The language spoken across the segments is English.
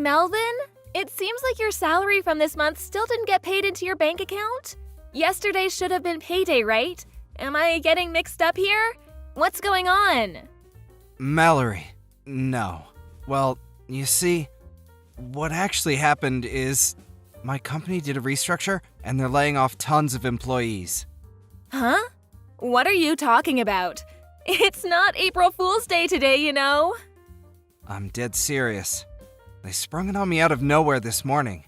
Melvin? It seems like your salary from this month still didn't get paid into your bank account. Yesterday should have been payday, right? Am I getting mixed up here? What's going on? Mallory, no. Well, you see, what actually happened is my company did a restructure and they're laying off tons of employees. Huh? What are you talking about? It's not April Fool's Day today, you know. I'm dead serious. They sprung it on me out of nowhere this morning.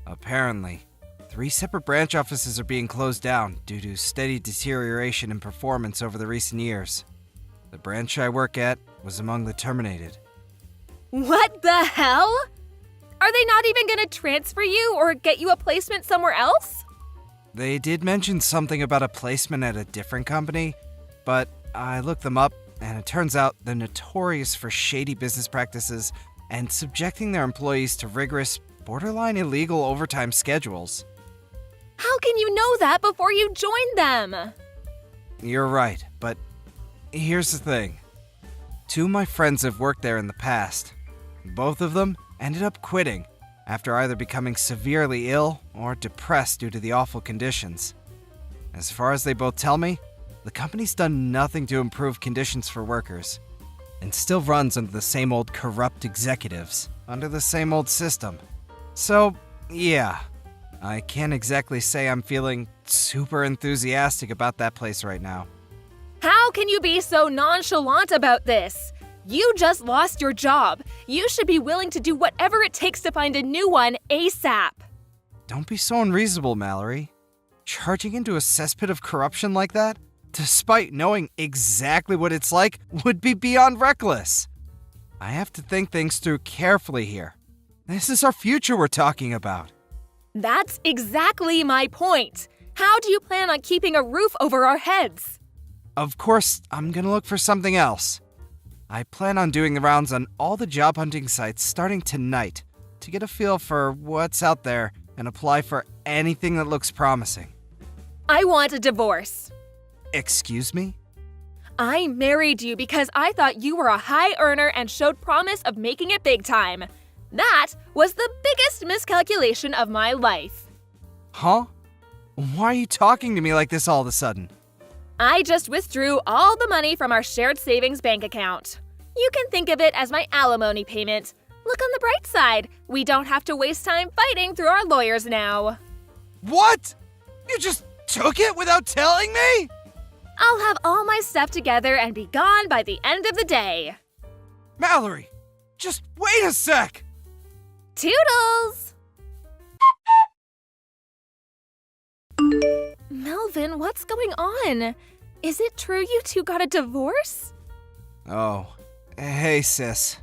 Apparently, 3 separate branch offices are being closed down due to steady deterioration in performance over the recent years. The branch I work at was among the terminated. What the hell? Are they not even going to transfer you or get you a placement somewhere else? They did mention something about a placement at a different company, but I looked them up and it turns out they're notorious for shady business practices and subjecting their employees to rigorous, borderline illegal overtime schedules. How can you know that before you joined them? You're right, but here's the thing. 2 of my friends have worked there in the past. Both of them ended up quitting after either becoming severely ill or depressed due to the awful conditions. As far as they both tell me, the company's done nothing to improve conditions for workers and still runs under the same old corrupt executives, under the same old system. So, yeah, I can't exactly say I'm feeling super enthusiastic about that place right now. How can you be so nonchalant about this? You just lost your job. You should be willing to do whatever it takes to find a new one ASAP. Don't be so unreasonable, Mallory. Charging into a cesspit of corruption like that, despite knowing exactly what it's like, would be beyond reckless. I have to think things through carefully here. This is our future we're talking about. That's exactly my point. How do you plan on keeping a roof over our heads? Of course, I'm gonna look for something else. I plan on doing the rounds on all the job hunting sites starting tonight to get a feel for what's out there and apply for anything that looks promising. I want a divorce. Excuse me? I married you because I thought you were a high earner and showed promise of making it big time. That was the biggest miscalculation of my life. Huh? Why are you talking to me like this all of a sudden? I just withdrew all the money from our shared savings bank account. You can think of it as my alimony payment. Look on the bright side. We don't have to waste time fighting through our lawyers now. What? You just took it without telling me? I'll have all my stuff together and be gone by the end of the day. Mallory, just wait a sec! Toodles! Melvin, what's going on? Is it true you two got a divorce? Oh, hey sis.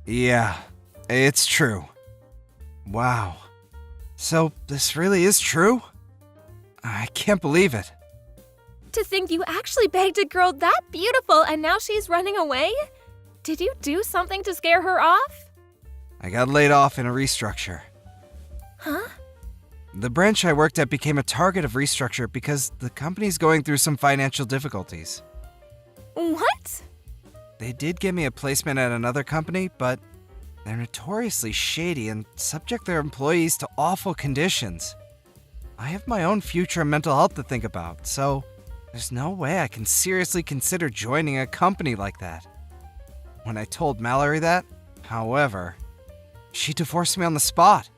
Yeah, it's true. Wow. So this really is true? I can't believe it. To think you actually begged a girl that beautiful and now she's running away? Did you do something to scare her off? I got laid off in a restructure. Huh? The branch I worked at became a target of restructure because the company's going through some financial difficulties. What? They did give me a placement at another company, but they're notoriously shady and subject their employees to awful conditions. I have my own future and mental health to think about, so there's no way I can seriously consider joining a company like that. When I told Mallory that, however, she divorced me on the spot.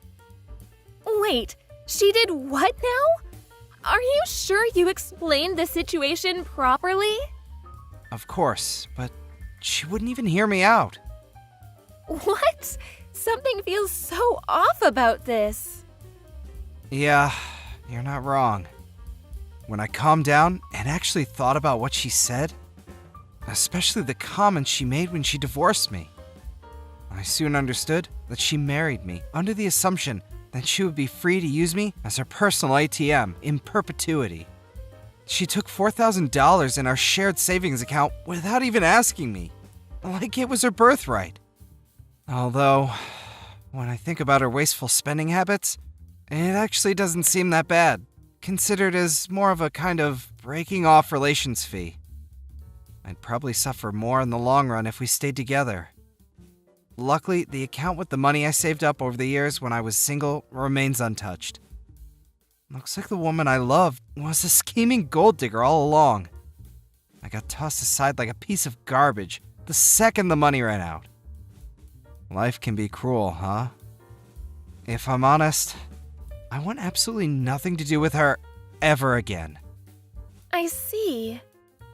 Wait, she did what now? Are you sure you explained the situation properly? Of course, but she wouldn't even hear me out. What? Something feels so off about this. Yeah, you're not wrong. When I calmed down and actually thought about what she said, especially the comments she made when she divorced me, I soon understood that she married me under the assumption that she would be free to use me as her personal ATM in perpetuity. She took $4,000 in our shared savings account without even asking me, like it was her birthright. Although, when I think about her wasteful spending habits, it actually doesn't seem that bad, considered as more of a kind of breaking off relations fee. I'd probably suffer more in the long run if we stayed together. Luckily, the account with the money I saved up over the years when I was single remains untouched. Looks like the woman I loved was a scheming gold digger all along. I got tossed aside like a piece of garbage the second the money ran out. Life can be cruel, huh? If I'm honest, I want absolutely nothing to do with her ever again. I see.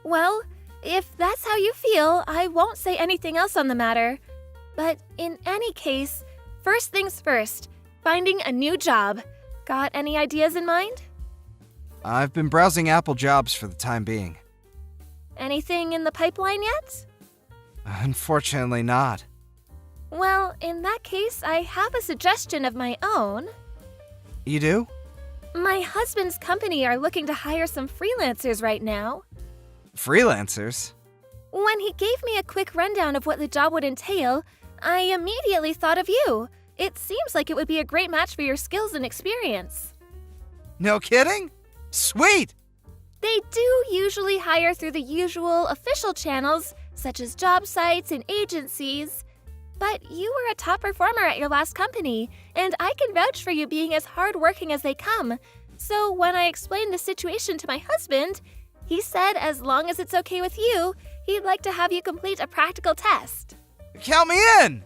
Well, if that's how you feel, I won't say anything else on the matter. But in any case, first things first, finding a new job. Got any ideas in mind? I've been browsing Apple jobs for the time being. Anything in the pipeline yet? Unfortunately not. Well, in that case, I have a suggestion of my own. You do? My husband's company are looking to hire some freelancers right now. Freelancers? When he gave me a quick rundown of what the job would entail, I immediately thought of you. It seems like it would be a great match for your skills and experience. No kidding? Sweet! They do usually hire through the usual official channels, such as job sites and agencies. But you were a top performer at your last company, and I can vouch for you being as hardworking as they come. So when I explained the situation to my husband, he said as long as it's okay with you, he'd like to have you complete a practical test. Count me in!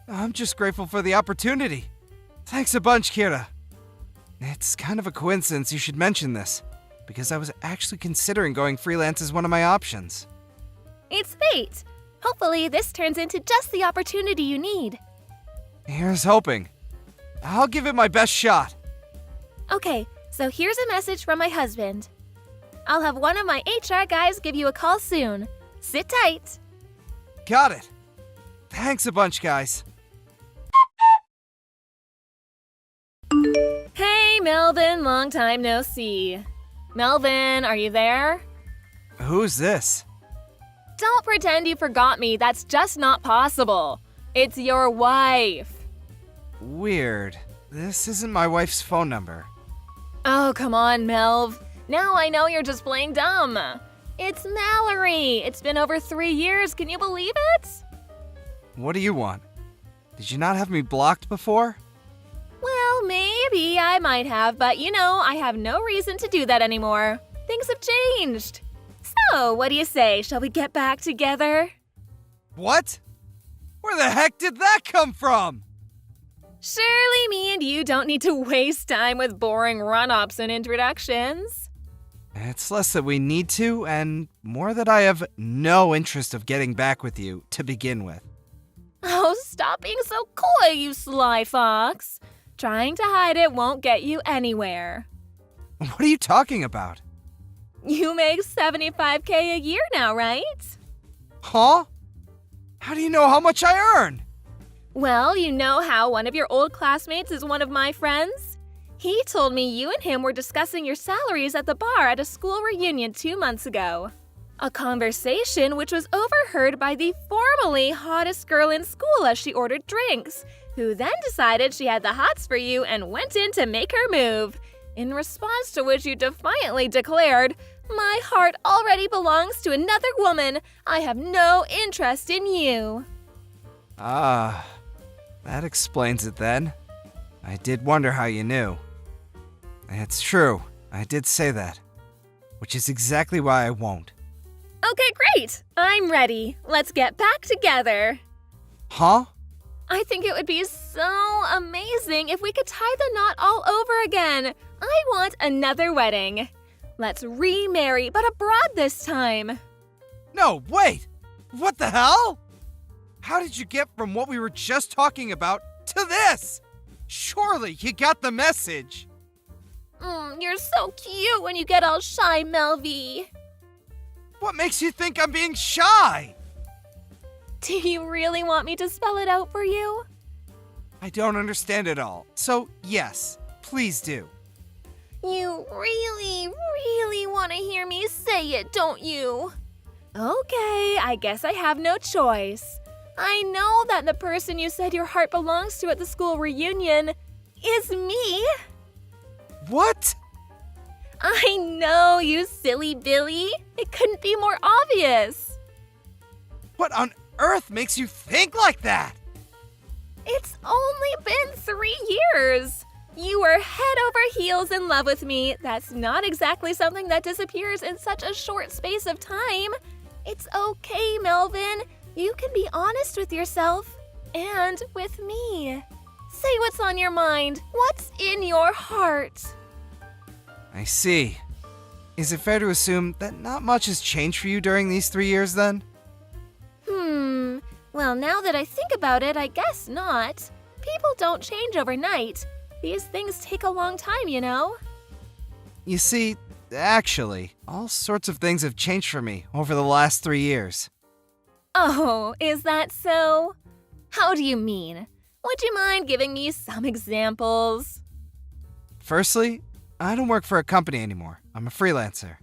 I'm just grateful for the opportunity. Thanks a bunch, Kira. It's kind of a coincidence you should mention this, because I was actually considering going freelance as one of my options. It's fate. Hopefully this turns into just the opportunity you need. Here's hoping. I'll give it my best shot. Okay, so here's a message from my husband. I'll have one of my HR guys give you a call soon. Sit tight. Got it. Thanks a bunch, guys. Hey, Melvin, long time no see. Melvin, are you there? Who's this? Don't pretend you forgot me. That's just not possible. It's your wife. Weird. This isn't my wife's phone number. Oh, come on, Melv. Now I know you're just playing dumb. It's Mallory. It's been over 3 years. Can you believe it? What do you want? Did you not have me blocked before? Well, maybe I might have, but I have no reason to do that anymore. Things have changed. So, what do you say? Shall we get back together? What? Where the heck did that come from? Surely me and you don't need to waste time with boring run-ups and introductions. It's less that we need to, and more that I have no interest of getting back with you to begin with. Oh, stop being so coy, you sly fox. Trying to hide it won't get you anywhere. What are you talking about? You make $75K a year now, right? Huh? How do you know how much I earn? Well, you know how one of your old classmates is one of my friends? He told me you and him were discussing your salaries at the bar at a school reunion 2 months ago. A conversation which was overheard by the formerly hottest girl in school as she ordered drinks, who then decided she had the hots for you and went in to make her move. In response to which you defiantly declared, "My heart already belongs to another woman. I have no interest in you." Ah, that explains it then. I did wonder how you knew. It's true, I did say that. Which is exactly why I won't. Okay, great. I'm ready. Let's get back together. Huh? I think it would be so amazing if we could tie the knot all over again. I want another wedding. Let's remarry, but abroad this time. No, wait! What the hell? How did you get from what we were just talking about to this? Surely you got the message. You're so cute when you get all shy, Melvy. What makes you think I'm being shy? Do you really want me to spell it out for you? I don't understand it all. So, yes, please do. You really, really want to hear me say it, don't you? Okay, I guess I have no choice. I know that the person you said your heart belongs to at the school reunion is me. What? I know, you silly Billy. It couldn't be more obvious. What on earth makes you think like that? It's only been 3 years. You were head over heels in love with me. That's not exactly something that disappears in such a short space of time. It's okay, Melvin. You can be honest with yourself and with me. Say what's on your mind. What's in your heart? I see. Is it fair to assume that not much has changed for you during these 3 years then? Well, now that I think about it, I guess not. People don't change overnight. These things take a long time, you know? You see, actually, all sorts of things have changed for me over the last 3 years. Oh, is that so? How do you mean? Would you mind giving me some examples? Firstly, I don't work for a company anymore. I'm a freelancer.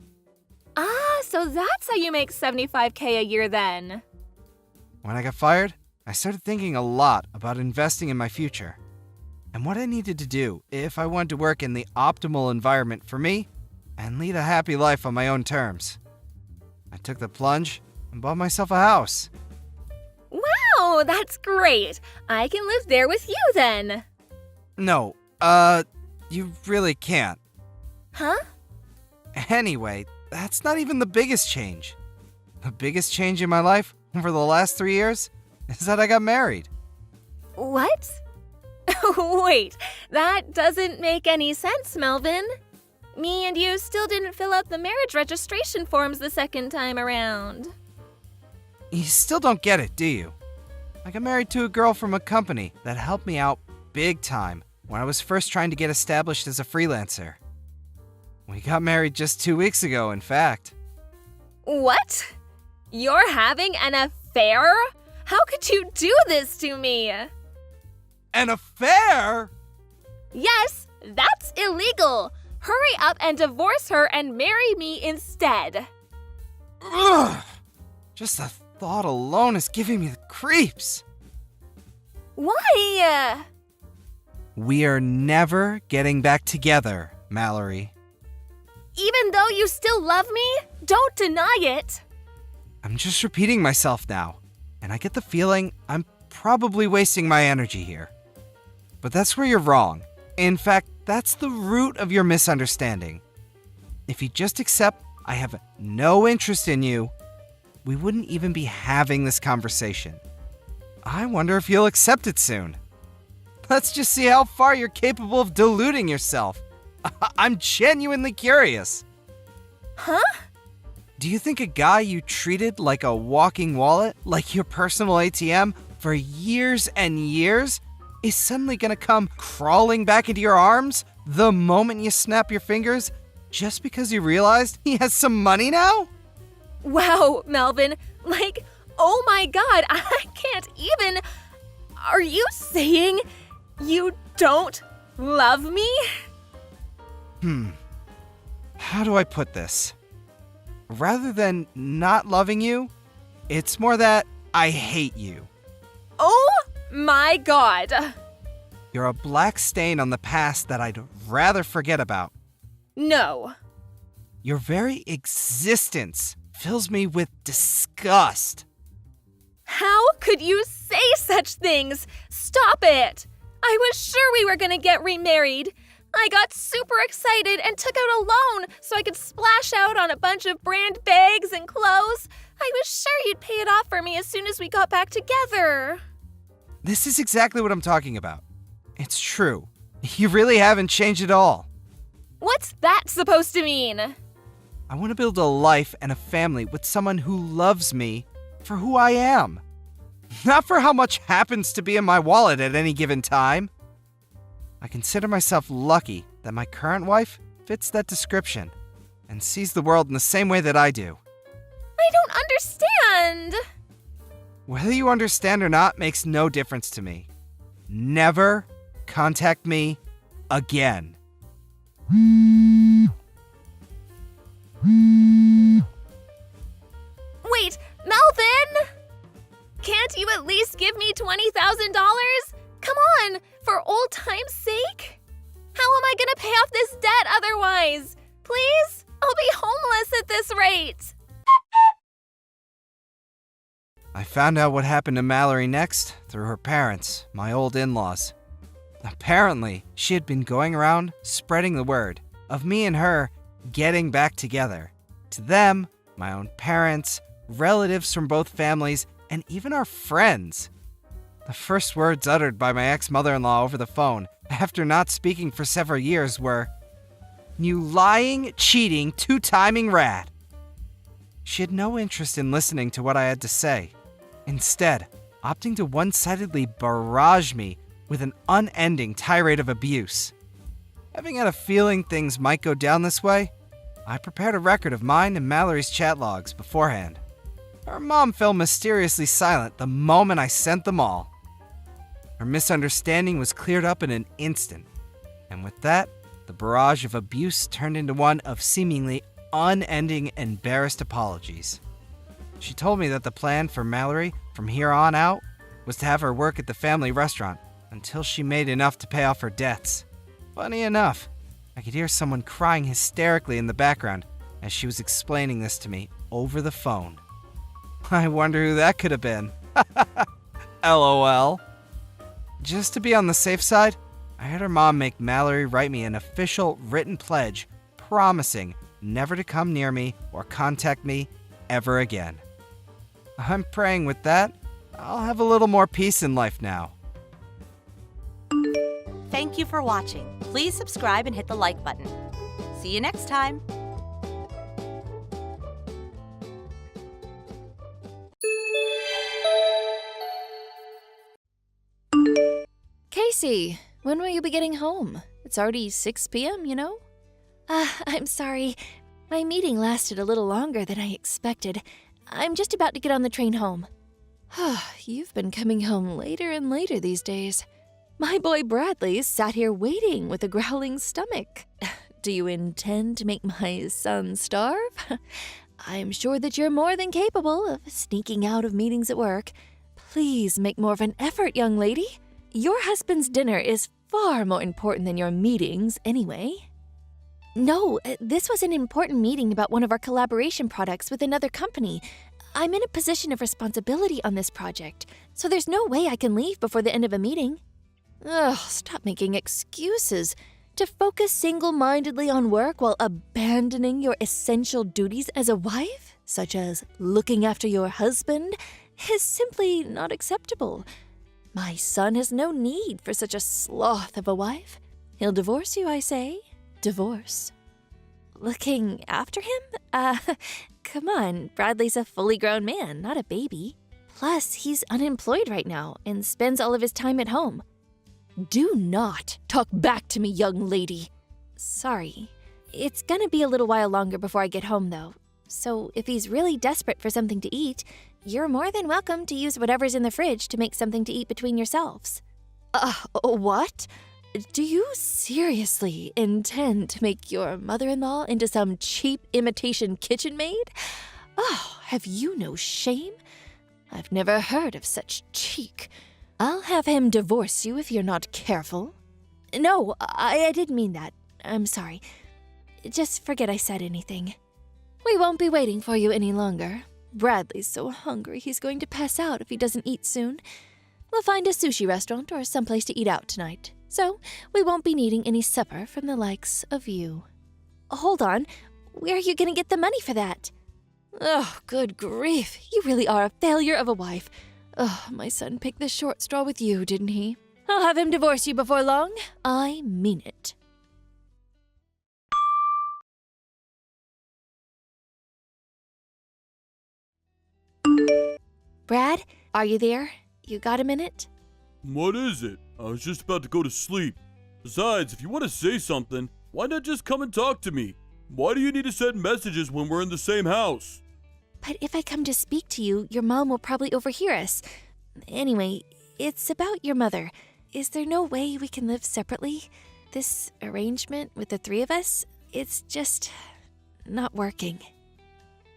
Ah, so that's how you make $75K a year then. When I got fired, I started thinking a lot about investing in my future and what I needed to do if I wanted to work in the optimal environment for me and lead a happy life on my own terms. I took the plunge and bought myself a house. Wow, that's great. I can live there with you then. No, you really can't. Huh? Anyway, that's not even the biggest change. The biggest change in my life over the last 3 years is that I got married. What? Wait, that doesn't make any sense, Melvin. Me and you still didn't fill out the marriage registration forms the second time around. You still don't get it, do you? I got married to a girl from a company that helped me out big time when I was first trying to get established as a freelancer. We got married just 2 weeks ago, in fact. What? You're having an affair? How could you do this to me? An affair? Yes, that's illegal. Hurry up and divorce her and marry me instead. Ugh! Just the thought alone is giving me the creeps. Why? We are never getting back together, Mallory. Even though you still love me, don't deny it. I'm just repeating myself now, and I get the feeling I'm probably wasting my energy here. But that's where you're wrong. In fact, that's the root of your misunderstanding. If you just accept I have no interest in you, we wouldn't even be having this conversation. I wonder if you'll accept it soon. Let's just see how far you're capable of deluding yourself. I'm genuinely curious. Huh? Do you think a guy you treated like a walking wallet, like your personal ATM, for years and years, is suddenly gonna come crawling back into your arms the moment you snap your fingers just because you realized he has some money now? Wow, Melvin. Oh my god, I can't even. Are you saying you don't love me? How do I put this? Rather than not loving you, it's more that I hate you. Oh my god. You're a black stain on the past that I'd rather forget about. No. Your very existence fills me with disgust. How could you say such things? Stop it! I was sure we were gonna get remarried. I got super excited and took out a loan so I could splash out on a bunch of brand bags and clothes. I was sure you'd pay it off for me as soon as we got back together. This is exactly what I'm talking about. It's true. You really haven't changed at all. What's that supposed to mean? I want to build a life and a family with someone who loves me for who I am. Not for how much happens to be in my wallet at any given time. I consider myself lucky that my current wife fits that description and sees the world in the same way that I do. I don't understand. Whether you understand or not makes no difference to me. Never contact me again. Wait, Melvin! Can't you at least give me $20,000? Come on, for old time's sake? How am I gonna pay off this debt otherwise? Please? I'll be homeless at this rate. I found out what happened to Mallory next through her parents, my old in-laws. Apparently, she had been going around spreading the word of me and her getting back together. To them, my own parents, relatives from both families, and even our friends. The first words uttered by my ex-mother-in-law over the phone, after not speaking for several years, were, "You lying, cheating, two-timing rat." She had no interest in listening to what I had to say, instead opting to one-sidedly barrage me with an unending tirade of abuse. Having had a feeling things might go down this way, I prepared a record of mine and Mallory's chat logs beforehand. Her mom fell mysteriously silent the moment I sent them all. Her misunderstanding was cleared up in an instant, and with that, the barrage of abuse turned into one of seemingly unending embarrassed apologies. She told me that the plan for Mallory from here on out was to have her work at the family restaurant until she made enough to pay off her debts. Funny enough, I could hear someone crying hysterically in the background as she was explaining this to me over the phone. I wonder who that could have been. LOL. Just to be on the safe side, I had her mom make Mallory write me an official written pledge promising never to come near me or contact me ever again. I'm praying with that, I'll have a little more peace in life now. Thank you for watching. Please subscribe and hit the like button. See you next time. Casey, when will you be getting home? It's already 6 p.m., you know? I'm sorry. My meeting lasted a little longer than I expected. I'm just about to get on the train home. You've been coming home later and later these days. My boy Bradley sat here waiting with a growling stomach. Do you intend to make my son starve? I'm sure that you're more than capable of sneaking out of meetings at work. Please make more of an effort, young lady. Your husband's dinner is far more important than your meetings, anyway. No, this was an important meeting about one of our collaboration products with another company. I'm in a position of responsibility on this project, so there's no way I can leave before the end of a meeting. Ugh, stop making excuses. To focus single-mindedly on work while abandoning your essential duties as a wife, such as looking after your husband, is simply not acceptable. My son has no need for such a sloth of a wife. He'll divorce you, I say. Divorce. Looking after him? Come on, Bradley's a fully grown man, not a baby. Plus, he's unemployed right now and spends all of his time at home. Do not talk back to me, young lady. Sorry. It's gonna be a little while longer before I get home, though. So if he's really desperate for something to eat, you're more than welcome to use whatever's in the fridge to make something to eat between yourselves. What? Do you seriously intend to make your mother-in-law into some cheap imitation kitchen maid? Oh, have you no shame? I've never heard of such cheek. I'll have him divorce you if you're not careful. No, I didn't mean that. I'm sorry. Just forget I said anything. We won't be waiting for you any longer. Bradley's so hungry he's going to pass out if he doesn't eat soon. We'll find a sushi restaurant or someplace to eat out tonight, so we won't be needing any supper from the likes of you. Hold on. Where are you going to get the money for that? Oh, good grief. You really are a failure of a wife. Oh, my son picked the short straw with you, didn't he? I'll have him divorce you before long. I mean it. Brad, are you there? You got a minute? What is it? I was just about to go to sleep. Besides, if you want to say something, why not just come and talk to me? Why do you need to send messages when we're in the same house? But if I come to speak to you, your mom will probably overhear us. Anyway, it's about your mother. Is there no way we can live separately? This arrangement with the three of us, it's just not working.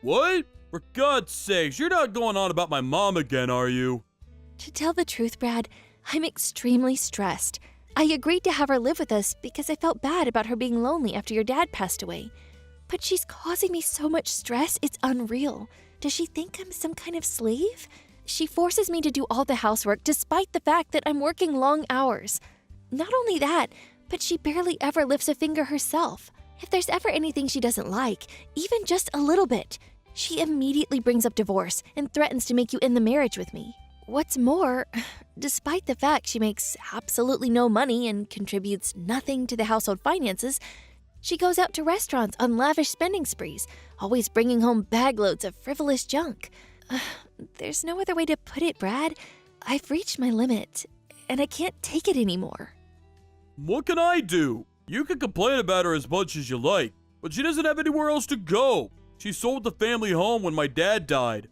What? For God's sakes, you're not going on about my mom again, are you? To tell the truth, Brad, I'm extremely stressed. I agreed to have her live with us because I felt bad about her being lonely after your dad passed away. But she's causing me so much stress, it's unreal. Does she think I'm some kind of slave? She forces me to do all the housework despite the fact that I'm working long hours. Not only that, but she barely ever lifts a finger herself. If there's ever anything she doesn't like, even just a little bit, she immediately brings up divorce and threatens to make you end the marriage with me. What's more, despite the fact she makes absolutely no money and contributes nothing to the household finances, she goes out to restaurants on lavish spending sprees, always bringing home bagloads of frivolous junk. There's no other way to put it, Brad. I've reached my limit, and I can't take it anymore. What can I do? You can complain about her as much as you like, but she doesn't have anywhere else to go. She sold the family home when my dad died.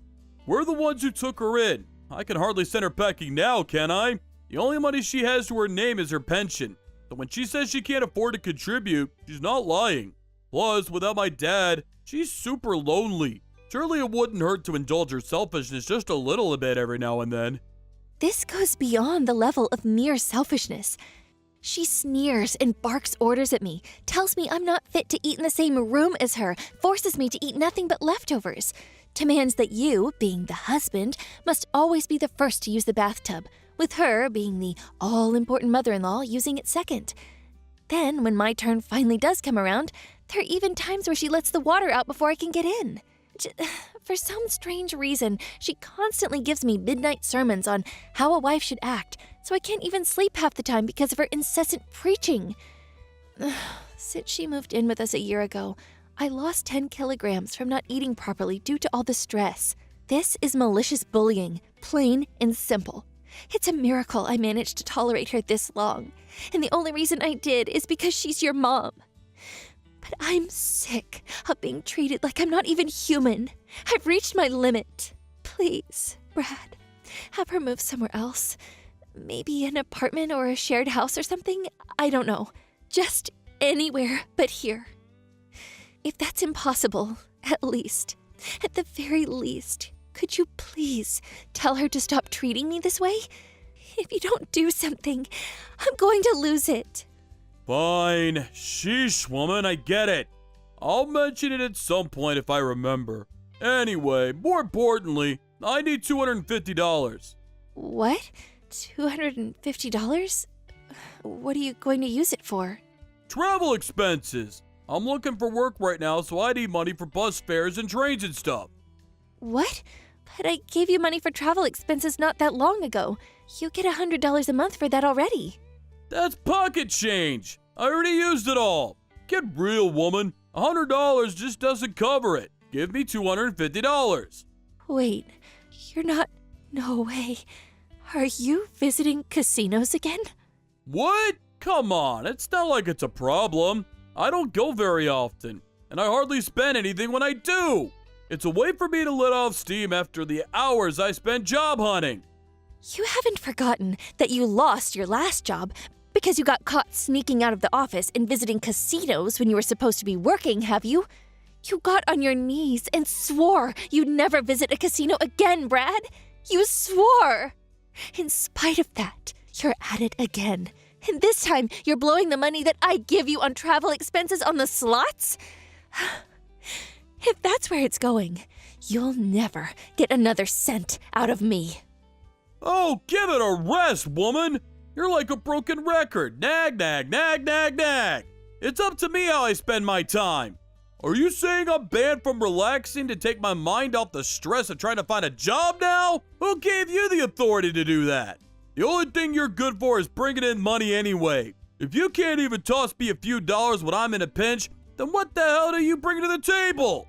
We're the ones who took her in. I can hardly send her packing now, can I? The only money she has to her name is her pension. So when she says she can't afford to contribute, she's not lying. Plus, without my dad, she's super lonely. Surely it wouldn't hurt to indulge her selfishness just a little bit every now and then. This goes beyond the level of mere selfishness. She sneers and barks orders at me, tells me I'm not fit to eat in the same room as her, forces me to eat nothing but leftovers, demands that you, being the husband, must always be the first to use the bathtub, with her, being the all-important mother-in-law, using it second. Then, when my turn finally does come around, there are even times where she lets the water out before I can get in. For some strange reason, she constantly gives me midnight sermons on how a wife should act, so I can't even sleep half the time because of her incessant preaching. Since she moved in with us a year ago, I lost 10 kilograms from not eating properly due to all the stress. This is malicious bullying, plain and simple. It's a miracle I managed to tolerate her this long, and the only reason I did is because she's your mom. But I'm sick of being treated like I'm not even human. I've reached my limit. Please, Brad, have her move somewhere else. Maybe an apartment or a shared house or something? I don't know. Just anywhere but here. If that's impossible, at the very least, could you please tell her to stop treating me this way? If you don't do something, I'm going to lose it. Fine. Sheesh, woman, I get it. I'll mention it at some point if I remember. Anyway, more importantly, I need $250. What? $250? What are you going to use it for? Travel expenses. I'm looking for work right now, so I need money for bus fares and trains and stuff. What? But I gave you money for travel expenses not that long ago. You get $100 a month for that already. That's pocket change. I already used it all. Get real, woman. $100 just doesn't cover it. Give me $250. Wait, you're not... No way. Are you visiting casinos again? What? Come on, it's not like it's a problem. I don't go very often, and I hardly spend anything when I do. It's a way for me to let off steam after the hours I spent job hunting. You haven't forgotten that you lost your last job because you got caught sneaking out of the office and visiting casinos when you were supposed to be working, have you? You got on your knees and swore you'd never visit a casino again, Brad. You swore. In spite of that, you're at it again. And this time, you're blowing the money that I give you on travel expenses on the slots? If that's where it's going, you'll never get another cent out of me. Oh, give it a rest, woman. You're like a broken record. Nag, nag, nag, nag, nag. It's up to me how I spend my time. Are you saying I'm banned from relaxing to take my mind off the stress of trying to find a job now? Who gave you the authority to do that? The only thing you're good for is bringing in money anyway. If you can't even toss me a few dollars when I'm in a pinch, then what the hell do you bring to the table?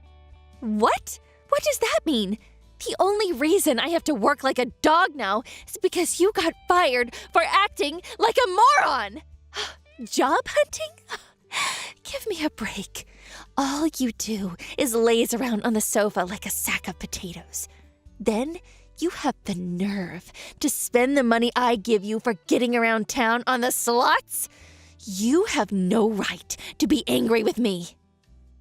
What? What does that mean? The only reason I have to work like a dog now is because you got fired for acting like a moron. Job hunting? Give me a break. All you do is laze around on the sofa like a sack of potatoes. Then you have the nerve to spend the money I give you for getting around town on the slots? You have no right to be angry with me.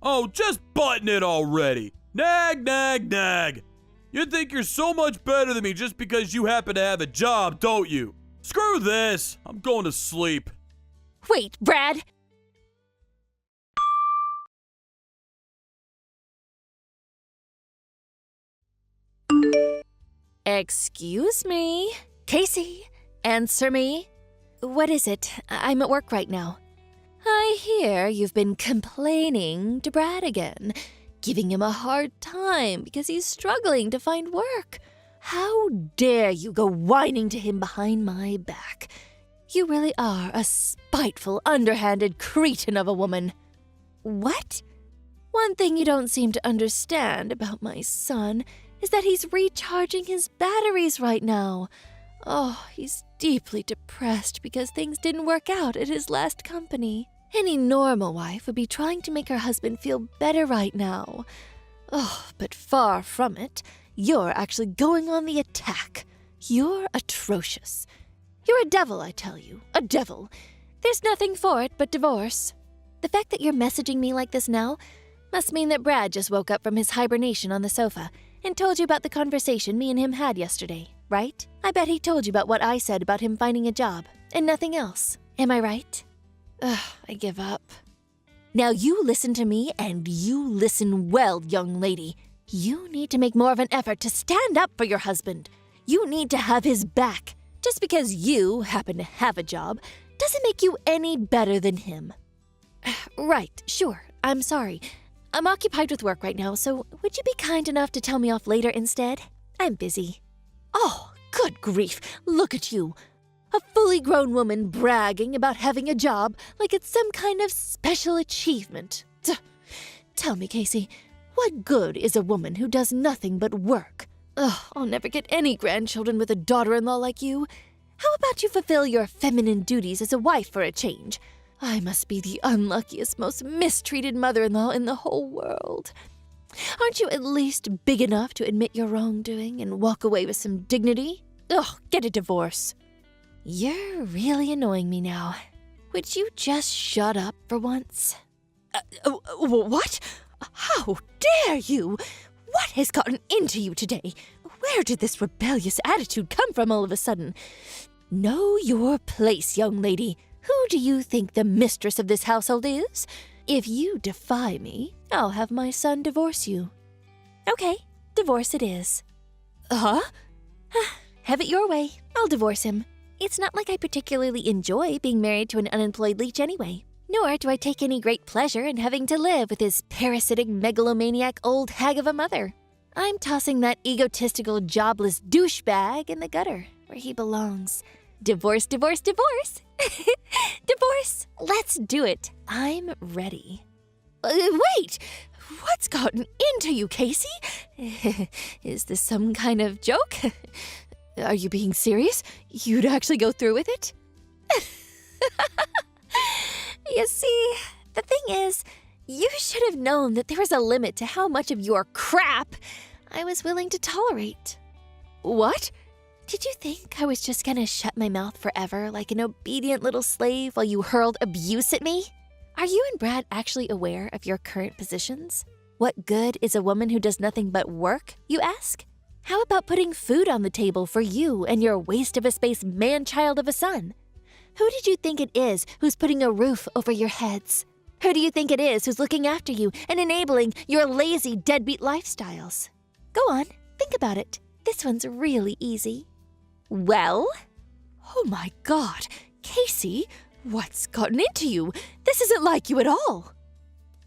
Oh, just button it already. Nag, nag, nag. You think you're so much better than me just because you happen to have a job, don't you? Screw this. I'm going to sleep. Wait, Brad. Excuse me? Casey, answer me. What is it? I'm at work right now. I hear you've been complaining to Brad again, giving him a hard time because he's struggling to find work. How dare you go whining to him behind my back? You really are a spiteful, underhanded cretin of a woman. What? One thing you don't seem to understand about my son is that he's recharging his batteries right now. Oh, he's deeply depressed because things didn't work out at his last company. Any normal wife would be trying to make her husband feel better right now. Oh, but far from it. You're actually going on the attack. You're atrocious. You're a devil, I tell you. A devil. There's nothing for it but divorce. The fact that you're messaging me like this now must mean that Brad just woke up from his hibernation on the sofa and told you about the conversation me and him had yesterday, right? I bet he told you about what I said about him finding a job and nothing else. Am I right? Ugh, I give up. Now you listen to me, and you listen well, young lady. You need to make more of an effort to stand up for your husband. You need to have his back. Just because you happen to have a job doesn't make you any better than him. Right, sure, I'm sorry. I'm occupied with work right now, so would you be kind enough to tell me off later instead? I'm busy. Oh, good grief, look at you. A fully grown woman bragging about having a job like it's some kind of special achievement. Tell me, Casey, what good is a woman who does nothing but work? Ugh, I'll never get any grandchildren with a daughter-in-law like you. How about you fulfill your feminine duties as a wife for a change? I must be the unluckiest, most mistreated mother-in-law in the whole world. Aren't you at least big enough to admit your wrongdoing and walk away with some dignity? Ugh, get a divorce. You're really annoying me now. Would you just shut up for once? What? How dare you? What has gotten into you today? Where did this rebellious attitude come from all of a sudden? Know your place, young lady. Who do you think the mistress of this household is? If you defy me, I'll have my son divorce you. Okay, divorce it is. Huh? Have it your way. I'll divorce him. It's not like I particularly enjoy being married to an unemployed leech anyway. Nor do I take any great pleasure in having to live with his parasitic megalomaniac old hag of a mother. I'm tossing that egotistical, jobless douchebag in the gutter, where he belongs. Divorce, divorce, divorce! Divorce! Let's do it. I'm ready. Wait! What's gotten into you, Casey? Is this some kind of joke? Are you being serious? You'd actually go through with it? You see, the thing is, you should have known that there was a limit to how much of your crap I was willing to tolerate. What? Did you think I was just gonna shut my mouth forever like an obedient little slave while you hurled abuse at me? Are you and Brad actually aware of your current positions? What good is a woman who does nothing but work, you ask? How about putting food on the table for you and your waste of a space man-child of a son? Who did you think it is who's putting a roof over your heads? Who do you think it is who's looking after you and enabling your lazy deadbeat lifestyles? Go on, think about it. This one's really easy. Well? Oh my God, Casey, what's gotten into you? This isn't like you at all.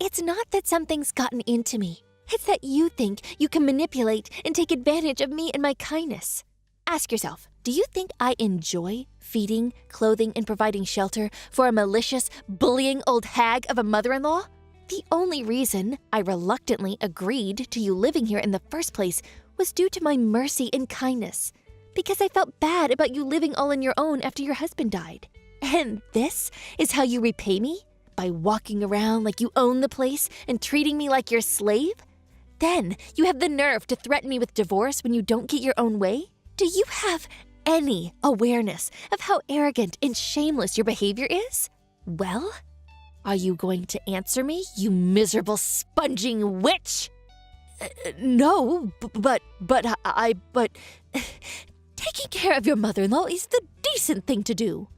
It's not that something's gotten into me. It's that you think you can manipulate and take advantage of me and my kindness. Ask yourself, do you think I enjoy feeding, clothing, and providing shelter for a malicious, bullying old hag of a mother-in-law? The only reason I reluctantly agreed to you living here in the first place was due to my mercy and kindness, because I felt bad about you living all on your own after your husband died. And this is how you repay me? By walking around like you own the place and treating me like your slave? Then you have the nerve to threaten me with divorce when you don't get your own way? Do you have any awareness of how arrogant and shameless your behavior is? Well, are you going to answer me, you miserable sponging witch? No, but taking care of your mother-in-law is the decent thing to do.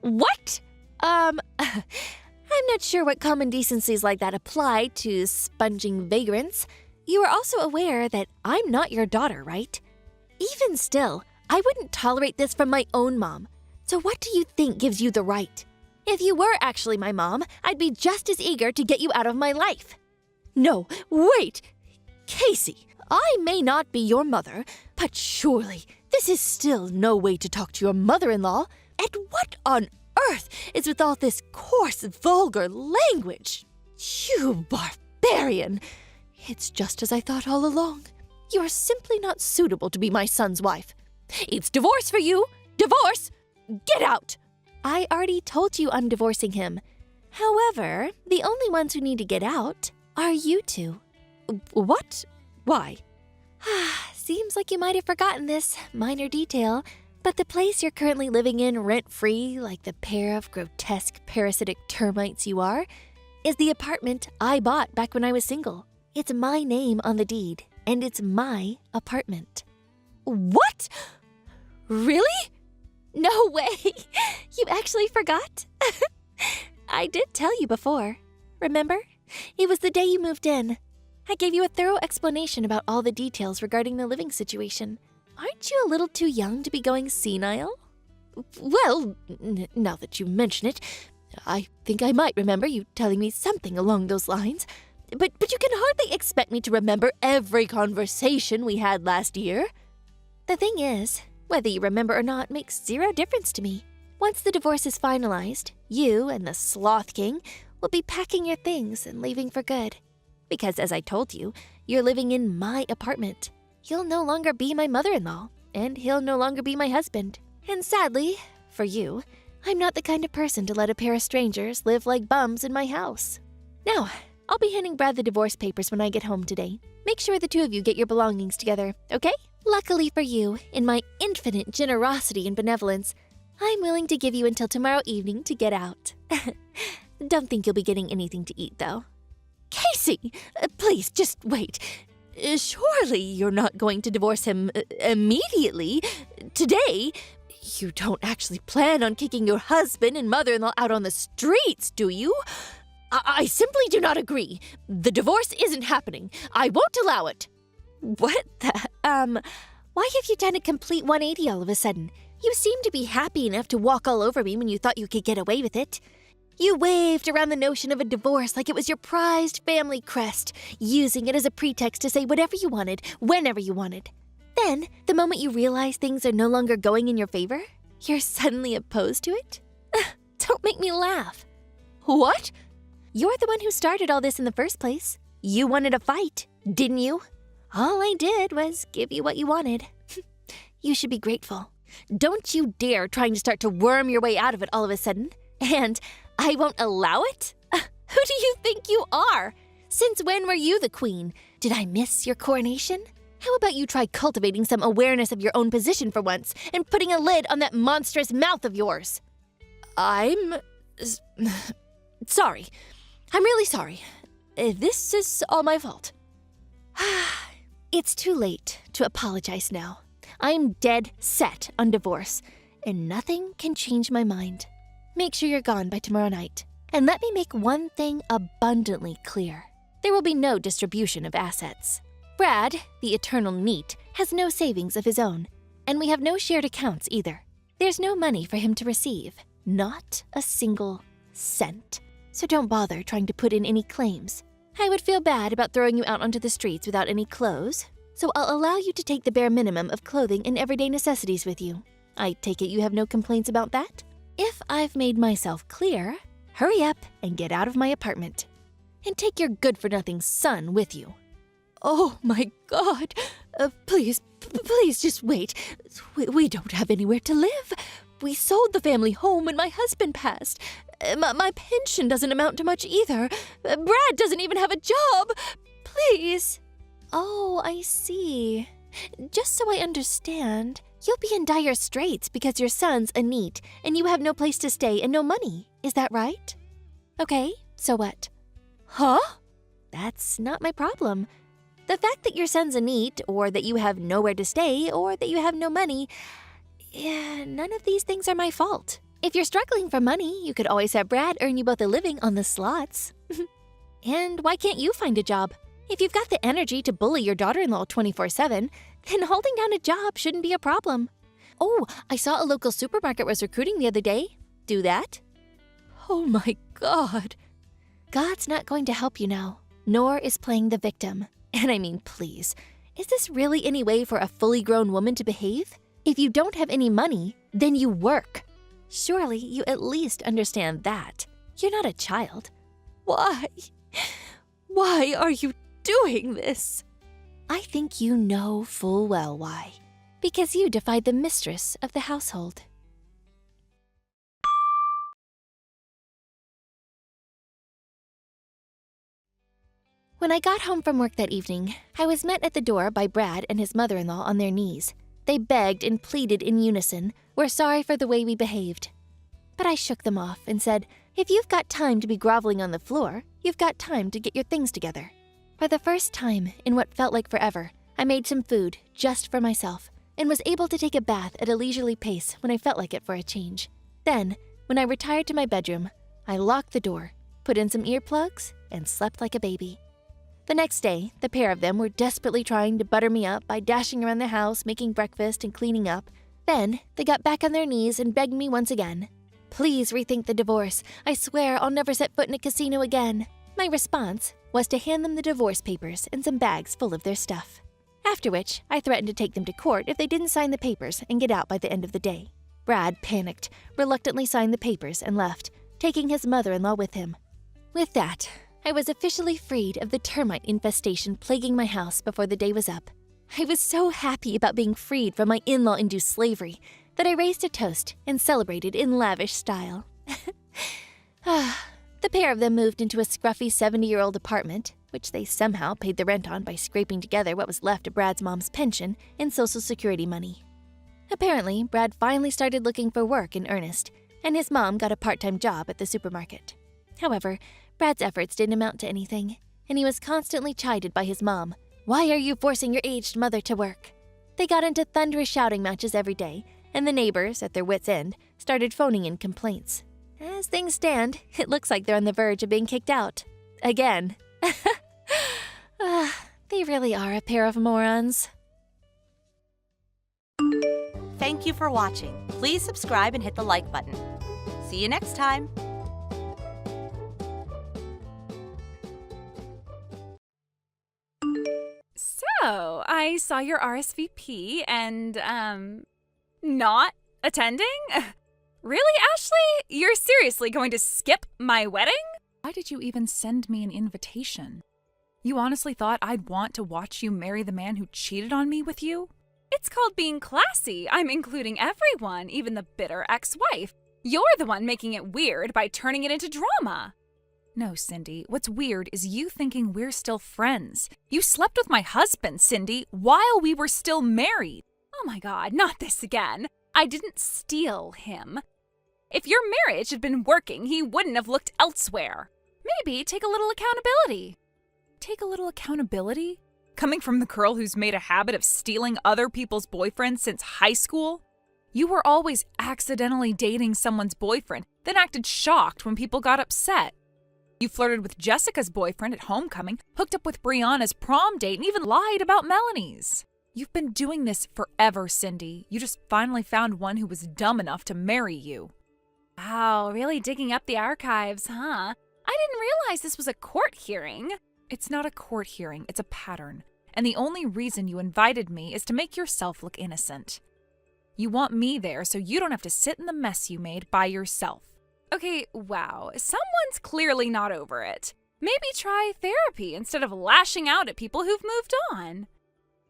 What? I'm not sure what common decencies like that apply to sponging vagrants. You are also aware that I'm not your daughter, right? Even still, I wouldn't tolerate this from my own mom. So what do you think gives you the right? If you were actually my mom, I'd be just as eager to get you out of my life. No, wait! Casey, I may not be your mother, but surely this is still no way to talk to your mother-in-law. And what on earth is with all this coarse, vulgar language? You barbarian! It's just as I thought all along. You are simply not suitable to be my son's wife. It's divorce for you! Divorce! Get out! I already told you I'm divorcing him. However, the only ones who need to get out are you two. What? Why? Seems like you might have forgotten this minor detail, but the place you're currently living in rent-free, like the pair of grotesque parasitic termites you are, is the apartment I bought back when I was single. It's my name on the deed, and it's my apartment. What? Really? No way! You actually forgot? I did tell you before. Remember? It was the day you moved in. I gave you a thorough explanation about all the details regarding the living situation. Aren't you a little too young to be going senile? Well, now that you mention it, I think I might remember you telling me something along those lines. But you can hardly expect me to remember every conversation we had last year. The thing is, whether you remember or not makes zero difference to me. Once the divorce is finalized, you and the Sloth King will be packing your things and leaving for good. Because as I told you, you're living in my apartment. You'll no longer be my mother-in-law, and he'll no longer be my husband. And sadly, for you, I'm not the kind of person to let a pair of strangers live like bums in my house. Now, I'll be handing Brad the divorce papers when I get home today. Make sure the two of you get your belongings together, okay? Luckily for you, in my infinite generosity and benevolence, I'm willing to give you until tomorrow evening to get out. Don't think you'll be getting anything to eat, though. Casey, please, just wait. Surely you're not going to divorce him immediately, today. You don't actually plan on kicking your husband and mother-in-law out on the streets, do you? I simply do not agree. The divorce isn't happening. I won't allow it. What the, why have you done a complete 180 all of a sudden? You seemed to be happy enough to walk all over me when you thought you could get away with it. You waved around the notion of a divorce like it was your prized family crest, using it as a pretext to say whatever you wanted, whenever you wanted. Then, the moment you realize things are no longer going in your favor, you're suddenly opposed to it? Don't make me laugh. What? You're the one who started all this in the first place. You wanted a fight, didn't you? All I did was give you what you wanted. You should be grateful. Don't you dare trying to start to worm your way out of it all of a sudden. And I won't allow it? Who do you think you are? Since when were you the queen? Did I miss your coronation? How about you try cultivating some awareness of your own position for once and putting a lid on that monstrous mouth of yours? I'm sorry. I'm really sorry. This is all my fault. It's too late to apologize now. I'm dead set on divorce, and nothing can change my mind. Make sure you're gone by tomorrow night. And let me make one thing abundantly clear. There will be no distribution of assets. Brad, the eternal NEET, has no savings of his own, and we have no shared accounts either. There's no money for him to receive, not a single cent. So don't bother trying to put in any claims. I would feel bad about throwing you out onto the streets without any clothes, so I'll allow you to take the bare minimum of clothing and everyday necessities with you. I take it you have no complaints about that? If I've made myself clear, hurry up and get out of my apartment. And take your good-for-nothing son with you. Oh my God! Please just wait. We don't have anywhere to live. We sold the family home when my husband passed. My pension doesn't amount to much either. Brad doesn't even have a job. Please. Oh, I see. Just so I understand, you'll be in dire straits because your son's a NEET and you have no place to stay and no money. Is that right? Okay, so what? Huh? That's not my problem. The fact that your son's a NEET, or that you have nowhere to stay, or that you have no money, none of these things are my fault. If you're struggling for money, you could always have Brad earn you both a living on the slots. And why can't you find a job? If you've got the energy to bully your daughter-in-law 24/7, then holding down a job shouldn't be a problem. Oh, I saw a local supermarket was recruiting the other day. Do that? Oh my God. God's not going to help you now, nor is playing the victim. And I mean, please, is this really any way for a fully grown woman to behave? If you don't have any money, then you work. Surely you at least understand that. You're not a child. Why? Why are you doing this? I think you know full well why. Because you defied the mistress of the household. When I got home from work that evening, I was met at the door by Brad and his mother-in-law on their knees. They begged and pleaded in unison, were sorry for the way we behaved. But I shook them off and said, if you've got time to be groveling on the floor, you've got time to get your things together. For the first time in what felt like forever, I made some food just for myself and was able to take a bath at a leisurely pace when I felt like it for a change. Then, when I retired to my bedroom, I locked the door, put in some earplugs, and slept like a baby. The next day, the pair of them were desperately trying to butter me up by dashing around the house, making breakfast and cleaning up. Then, they got back on their knees and begged me once again. Please rethink the divorce. I swear I'll never set foot in a casino again. My response was to hand them the divorce papers and some bags full of their stuff. After which, I threatened to take them to court if they didn't sign the papers and get out by the end of the day. Brad panicked, reluctantly signed the papers and left, taking his mother-in-law with him. With that, I was officially freed of the termite infestation plaguing my house before the day was up. I was so happy about being freed from my in-law-induced slavery that I raised a toast and celebrated in lavish style. The pair of them moved into a scruffy 70-year-old apartment, which they somehow paid the rent on by scraping together what was left of Brad's mom's pension and Social Security money. Apparently, Brad finally started looking for work in earnest, and his mom got a part-time job at the supermarket. However, Brad's efforts didn't amount to anything, and he was constantly chided by his mom. Why are you forcing your aged mother to work? They got into thunderous shouting matches every day, and the neighbors, at their wits' end, started phoning in complaints. As things stand, it looks like they're on the verge of being kicked out. Again. They really are a pair of morons. Thank you for watching. Please subscribe and hit the like button. See you next time. So, I saw your RSVP and, not attending? Really, Ashley? You're seriously going to skip my wedding? Why did you even send me an invitation? You honestly thought I'd want to watch you marry the man who cheated on me with you? It's called being classy. I'm including everyone, even the bitter ex-wife. You're the one making it weird by turning it into drama. No, Cindy. What's weird is you thinking we're still friends. You slept with my husband, Cindy, while we were still married. Oh my God, not this again. I didn't steal him. If your marriage had been working, he wouldn't have looked elsewhere. Maybe take a little accountability. Take a little accountability? Coming from the girl who's made a habit of stealing other people's boyfriends since high school? You were always accidentally dating someone's boyfriend, then acted shocked when people got upset. You flirted with Jessica's boyfriend at homecoming, hooked up with Brianna's prom date, and even lied about Melanie's. You've been doing this forever, Cindy. You just finally found one who was dumb enough to marry you. Wow, really digging up the archives, huh? I didn't realize this was a court hearing. It's not a court hearing, it's a pattern. And the only reason you invited me is to make yourself look innocent. You want me there so you don't have to sit in the mess you made by yourself. Okay, wow, someone's clearly not over it. Maybe try therapy instead of lashing out at people who've moved on.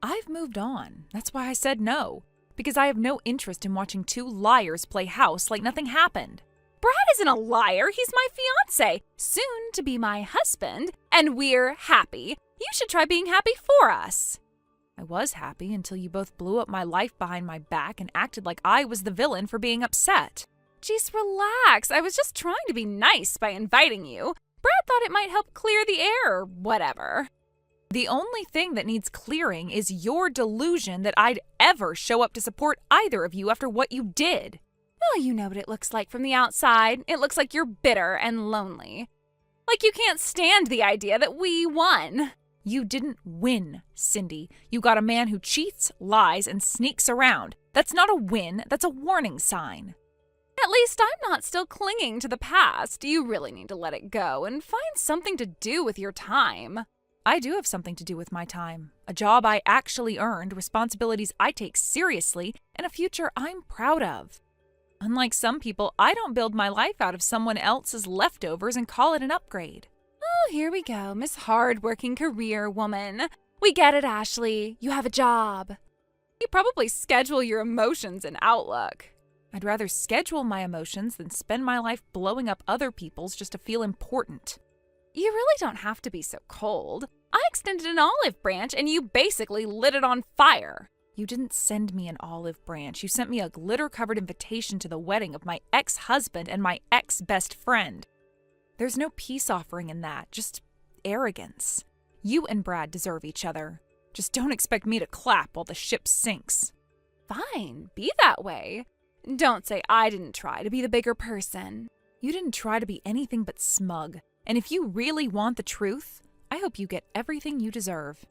I've moved on. That's why I said no. Because I have no interest in watching two liars play house like nothing happened. Brad isn't a liar. He's my fiancé, soon to be my husband, and we're happy. You should try being happy for us. I was happy until you both blew up my life behind my back and acted like I was the villain for being upset. Jeez, relax. I was just trying to be nice by inviting you. Brad thought it might help clear the air or whatever. The only thing that needs clearing is your delusion that I'd ever show up to support either of you after what you did. Well, you know what it looks like from the outside. It looks like you're bitter and lonely. Like you can't stand the idea that we won. You didn't win, Cindy. You got a man who cheats, lies, and sneaks around. That's not a win, that's a warning sign. At least I'm not still clinging to the past. You really need to let it go and find something to do with your time. I do have something to do with my time. A job I actually earned, responsibilities I take seriously, and a future I'm proud of. Unlike some people, I don't build my life out of someone else's leftovers and call it an upgrade. Oh, here we go, Miss Hard-Working Career Woman. We get it, Ashley. You have a job. You probably schedule your emotions in Outlook. I'd rather schedule my emotions than spend my life blowing up other people's just to feel important. You really don't have to be so cold. I extended an olive branch and you basically lit it on fire. You didn't send me an olive branch. You sent me a glitter-covered invitation to the wedding of my ex-husband and my ex-best friend. There's no peace offering in that, just arrogance. You and Brad deserve each other. Just don't expect me to clap while the ship sinks. Fine, be that way. Don't say I didn't try to be the bigger person. You didn't try to be anything but smug. And if you really want the truth, I hope you get everything you deserve.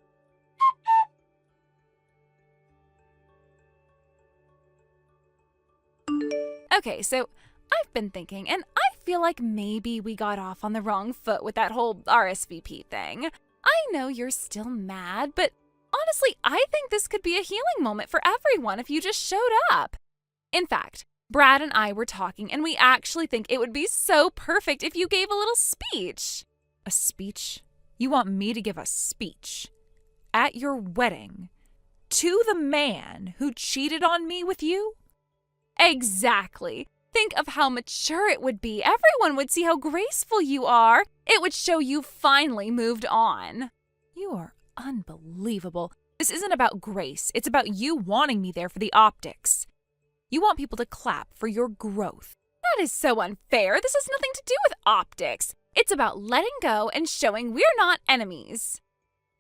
Okay, so I've been thinking, and I feel like maybe we got off on the wrong foot with that whole RSVP thing. I know you're still mad, but honestly, I think this could be a healing moment for everyone if you just showed up. In fact, Brad and I were talking, and we actually think it would be so perfect if you gave a little speech. A speech? You want me to give a speech? At your wedding? To the man who cheated on me with you? Exactly. Think of how mature it would be. Everyone would see how graceful you are. It would show you finally moved on. You are unbelievable. This isn't about grace. It's about you wanting me there for the optics. You want people to clap for your growth. That is so unfair. This has nothing to do with optics. It's about letting go and showing we're not enemies.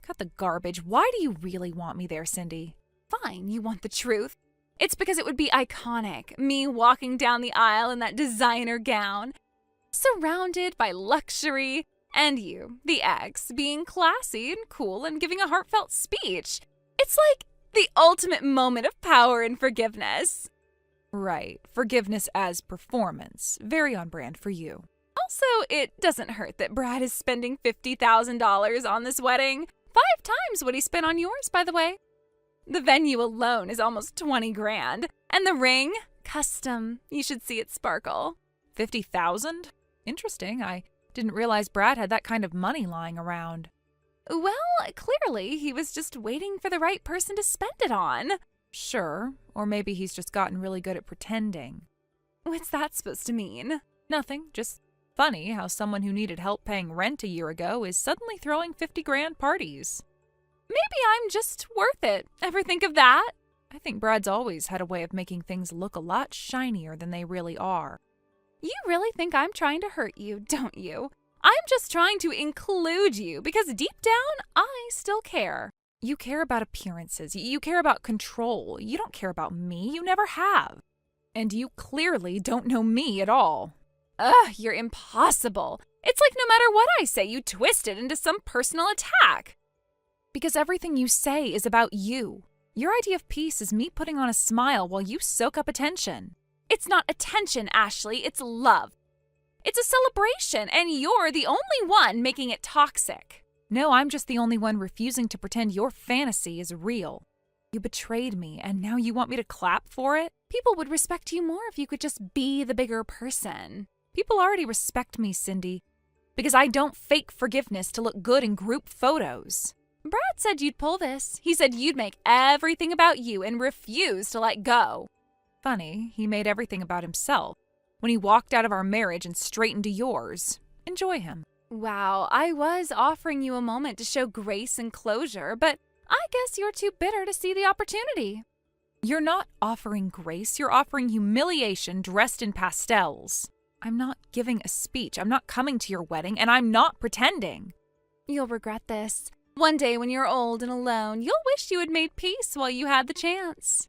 Cut the garbage. Why do you really want me there, Cindy? Fine, you want the truth. It's because it would be iconic, me walking down the aisle in that designer gown, surrounded by luxury, and you, the ex, being classy and cool and giving a heartfelt speech. It's like the ultimate moment of power and forgiveness. Right. Forgiveness as performance. Very on brand for you. Also, it doesn't hurt that Brad is spending $50,000 on this wedding. 5 times what he spent on yours, by the way. The venue alone is almost $20,000. And the ring? Custom. You should see it sparkle. 50,000? Interesting. I didn't realize Brad had that kind of money lying around. Well, clearly he was just waiting for the right person to spend it on. Sure. Or maybe he's just gotten really good at pretending. What's that supposed to mean? Nothing. Just funny how someone who needed help paying rent a year ago is suddenly throwing $50,000 parties. Maybe I'm just worth it. Ever think of that? I think Brad's always had a way of making things look a lot shinier than they really are. You really think I'm trying to hurt you, don't you? I'm just trying to include you because deep down, I still care. You care about appearances. You care about control. You don't care about me. You never have. And you clearly don't know me at all. Ugh, you're impossible. It's like no matter what I say, you twist it into some personal attack. Because everything you say is about you. Your idea of peace is me putting on a smile while you soak up attention. It's not attention, Ashley. It's love. It's a celebration, and you're the only one making it toxic. No, I'm just the only one refusing to pretend your fantasy is real. You betrayed me, and now you want me to clap for it? People would respect you more if you could just be the bigger person. People already respect me, Cindy, because I don't fake forgiveness to look good in group photos. Brad said you'd pull this. He said you'd make everything about you and refuse to let go. Funny, he made everything about himself when he walked out of our marriage and straight into yours. Enjoy him. Wow, I was offering you a moment to show grace and closure, but I guess you're too bitter to see the opportunity. You're not offering grace, you're offering humiliation dressed in pastels. I'm not giving a speech, I'm not coming to your wedding, and I'm not pretending. You'll regret this. One day when you're old and alone, you'll wish you had made peace while you had the chance.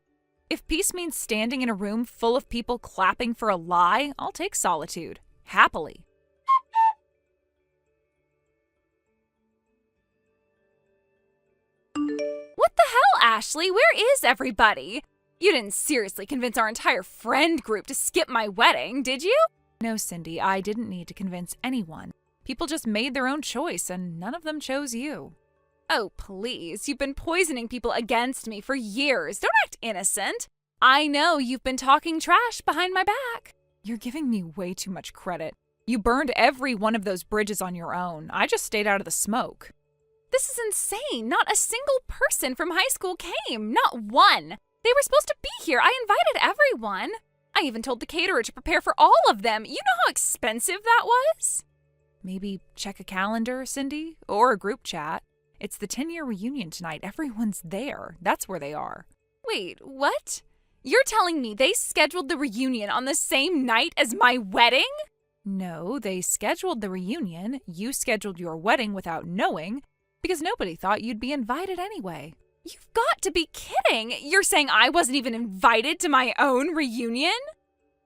If peace means standing in a room full of people clapping for a lie, I'll take solitude. Happily. Ashley, where is everybody? You didn't seriously convince our entire friend group to skip my wedding, did you? No, Cindy, I didn't need to convince anyone. People just made their own choice, and none of them chose you. Oh, please. You've been poisoning people against me for years. Don't act innocent. I know you've been talking trash behind my back. You're giving me way too much credit. You burned every one of those bridges on your own. I just stayed out of the smoke. This is insane. Not a single person from high school came. Not one. They were supposed to be here. I invited everyone. I even told the caterer to prepare for all of them. You know how expensive that was? Maybe check a calendar, Cindy, or a group chat. It's the 10-year reunion tonight. Everyone's there. That's where they are. Wait, what? You're telling me they scheduled the reunion on the same night as my wedding? No, they scheduled the reunion. You scheduled your wedding without knowing because nobody thought you'd be invited anyway. You've got to be kidding. You're saying I wasn't even invited to my own reunion?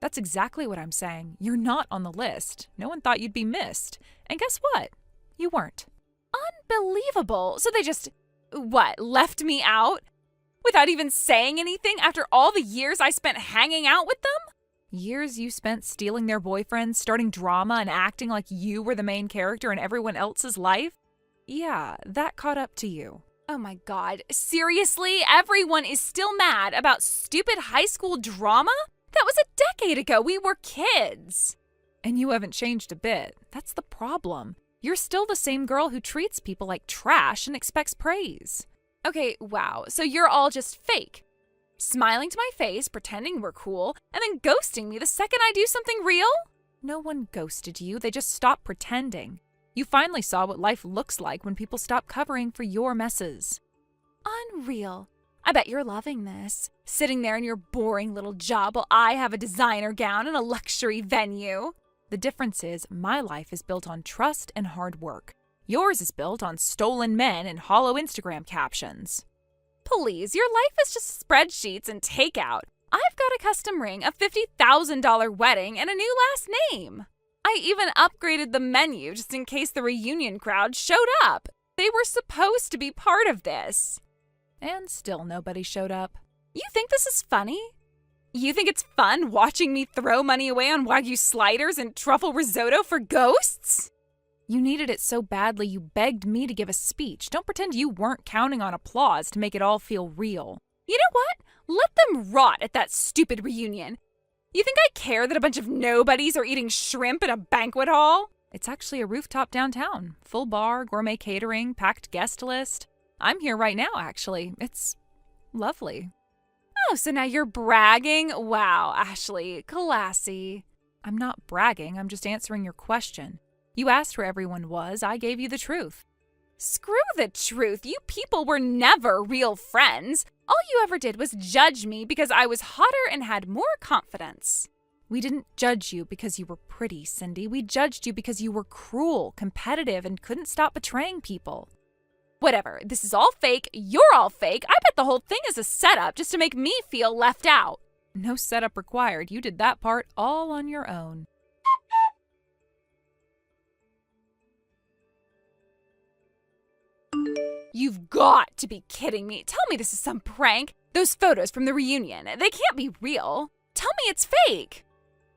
That's exactly what I'm saying. You're not on the list. No one thought you'd be missed. And guess what? You weren't. Unbelievable. So they just, left me out? Without even saying anything after all the years I spent hanging out with them? Years you spent stealing their boyfriends, starting drama, and acting like you were the main character in everyone else's life? Yeah, that caught up to you. Oh my God. Seriously? Everyone is still mad about stupid high school drama? That was a decade ago. We were kids. And you haven't changed a bit. That's the problem. You're still the same girl who treats people like trash and expects praise. Okay, wow. So you're all just fake. Smiling to my face, pretending we're cool, and then ghosting me the second I do something real? No one ghosted you. They just stopped pretending. You finally saw what life looks like when people stop covering for your messes. Unreal. I bet you're loving this. Sitting there in your boring little job while I have a designer gown and a luxury venue. The difference is my life is built on trust and hard work. Yours is built on stolen men and hollow Instagram captions. Please, your life is just spreadsheets and takeout. I've got a custom ring, a $50,000 wedding, and a new last name. I even upgraded the menu just in case the reunion crowd showed up. They were supposed to be part of this. And still nobody showed up. You think this is funny? You think it's fun watching me throw money away on Wagyu sliders and truffle risotto for ghosts? You needed it so badly you begged me to give a speech. Don't pretend you weren't counting on applause to make it all feel real. You know what? Let them rot at that stupid reunion. You think I care that a bunch of nobodies are eating shrimp in a banquet hall? It's actually a rooftop downtown. Full bar, gourmet catering, packed guest list. I'm here right now, actually. It's lovely. Oh, so now you're bragging? Wow, Ashley, classy. I'm not bragging. I'm just answering your question. You asked where everyone was. I gave you the truth. Screw the truth. You people were never real friends. All you ever did was judge me because I was hotter and had more confidence. We didn't judge you because you were pretty, Cindy. We judged you because you were cruel, competitive, and couldn't stop betraying people. Whatever. This is all fake. You're all fake. I bet the whole thing is a setup just to make me feel left out. No setup required. You did that part all on your own. You've got to be kidding me. Tell me this is some prank. Those photos from the reunion, they can't be real. Tell me it's fake.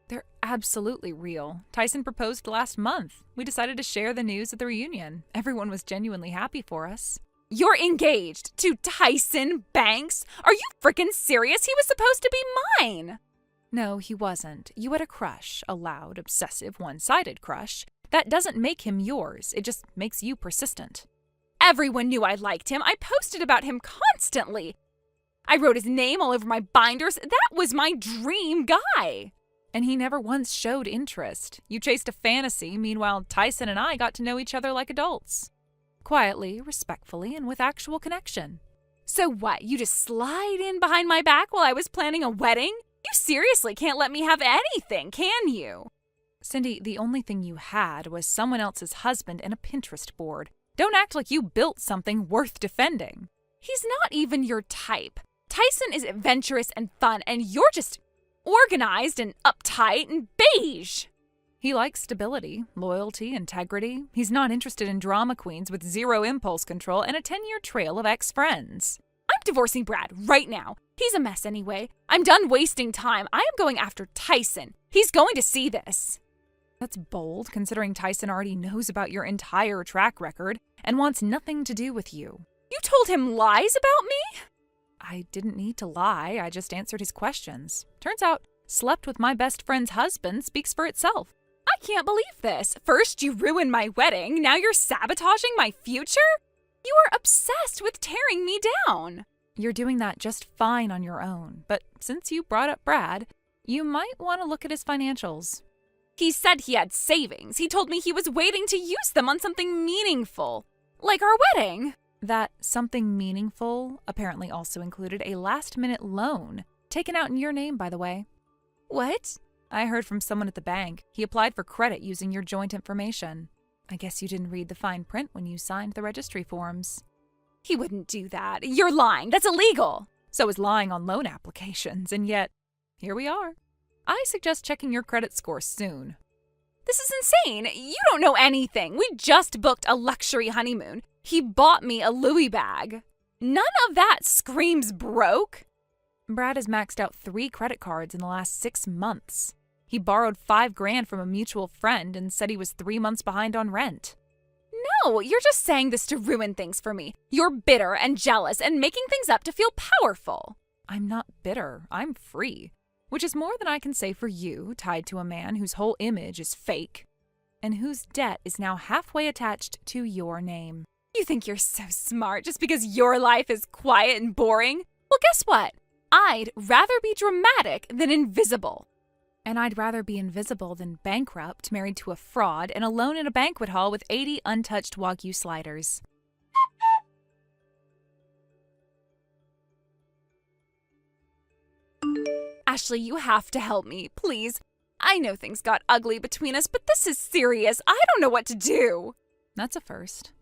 They're absolutely real. Tyson proposed last month. We decided to share the news at the reunion. Everyone was genuinely happy for us. You're engaged to Tyson Banks? Are you freaking serious? He was supposed to be mine. No, he wasn't. You had a crush, a loud, obsessive, one-sided crush. That doesn't make him yours. It just makes you persistent. Everyone knew I liked him. I posted about him constantly. I wrote his name all over my binders. That was my dream guy. And he never once showed interest. You chased a fantasy. Meanwhile, Tyson and I got to know each other like adults. Quietly, respectfully, and with actual connection. So what? You just slide in behind my back while I was planning a wedding? You seriously can't let me have anything, can you? Cindy, the only thing you had was someone else's husband and a Pinterest board. Don't act like you built something worth defending. He's not even your type. Tyson is adventurous and fun, and you're just organized and uptight and beige. He likes stability, loyalty, integrity. He's not interested in drama queens with zero impulse control and a 10-year trail of ex-friends. I'm divorcing Brad right now. He's a mess anyway. I'm done wasting time. I am going after Tyson. He's going to see this. That's bold, considering Tyson already knows about your entire track record and wants nothing to do with you. You told him lies about me? I didn't need to lie, I just answered his questions. Turns out, slept with my best friend's husband speaks for itself. I can't believe this. First, you ruined my wedding. Now you're sabotaging my future? You are obsessed with tearing me down. You're doing that just fine on your own, but since you brought up Brad, you might want to look at his financials. He said he had savings. He told me he was waiting to use them on something meaningful, like our wedding. That something meaningful apparently also included a last-minute loan, taken out in your name, by the way. What? I heard from someone at the bank. He applied for credit using your joint information. I guess you didn't read the fine print when you signed the registry forms. He wouldn't do that. You're lying. That's illegal. So is lying on loan applications, and yet, here we are. I suggest checking your credit score soon. This is insane. You don't know anything. We just booked a luxury honeymoon. He bought me a Louis bag. None of that screams broke. Brad has maxed out 3 credit cards in the last 6 months. He borrowed $5,000 from a mutual friend and said he was 3 months behind on rent. No, you're just saying this to ruin things for me. You're bitter and jealous and making things up to feel powerful. I'm not bitter. I'm free. Which is more than I can say for you, tied to a man whose whole image is fake, and whose debt is now halfway attached to your name. You think you're so smart just because your life is quiet and boring? Well, guess what? I'd rather be dramatic than invisible. And I'd rather be invisible than bankrupt, married to a fraud, and alone in a banquet hall with 80 untouched Wagyu sliders. Ashley, you have to help me, please. I know things got ugly between us, but this is serious. I don't know what to do. That's a first.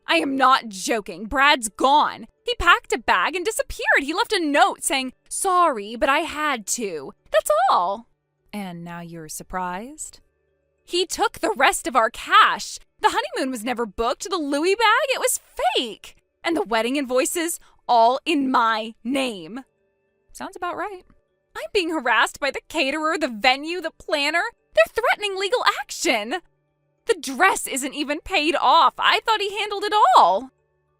I am not joking. Brad's gone. He packed a bag and disappeared. He left a note saying, "Sorry, but I had to." That's all. And now you're surprised? He took the rest of our cash. The honeymoon was never booked. The Louis bag, it was fake. And the wedding invoices, all in my name. Sounds about right. I'm being harassed by the caterer, the venue, the planner. They're threatening legal action. The dress isn't even paid off. I thought he handled it all.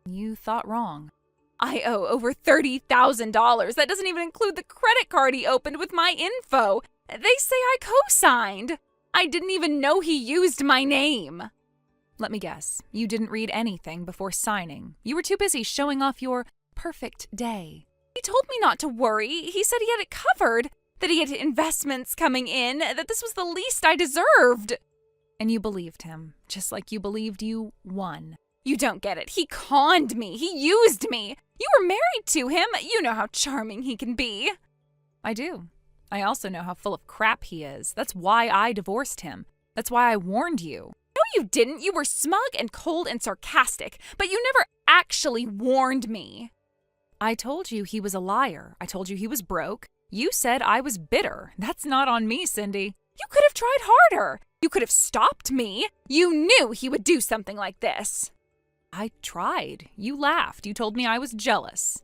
You thought wrong. I owe over $30,000. That doesn't even include the credit card he opened with my info. They say I co-signed. I didn't even know he used my name. Let me guess. You didn't read anything before signing. You were too busy showing off your perfect day. He told me not to worry. He said he had it covered, that he had investments coming in, that this was the least I deserved. And you believed him, just like you believed you won. You don't get it. He conned me. He used me. You were married to him. You know how charming he can be. I do. I also know how full of crap he is. That's why I divorced him. That's why I warned you. No, you didn't. You were smug and cold and sarcastic, but you never actually warned me. I told you he was a liar. I told you he was broke. You said I was bitter. That's not on me, Cindy. You could have tried harder. You could have stopped me. You knew he would do something like this. I tried. You laughed. You told me I was jealous.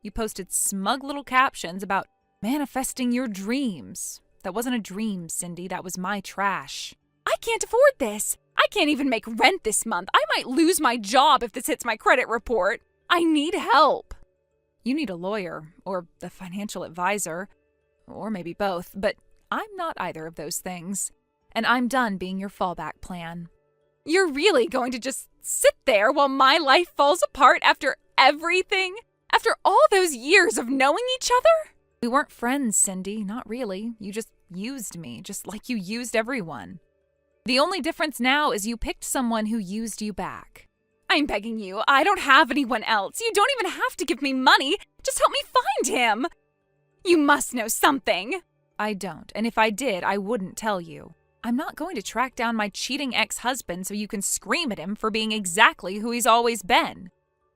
You posted smug little captions about manifesting your dreams. That wasn't a dream, Cindy. That was my trash. I can't afford this. I can't even make rent this month. I might lose my job if this hits my credit report. I need help. You need a lawyer, or the financial advisor, or maybe both, but I'm not either of those things. And I'm done being your fallback plan. You're really going to just sit there while my life falls apart after everything? After all those years of knowing each other? We weren't friends, Cindy. Not really. You just used me, just like you used everyone. The only difference now is you picked someone who used you back. I'm begging you. I don't have anyone else. You don't even have to give me money. Just help me find him. You must know something. I don't, and if I did, I wouldn't tell you. I'm not going to track down my cheating ex-husband so you can scream at him for being exactly who he's always been.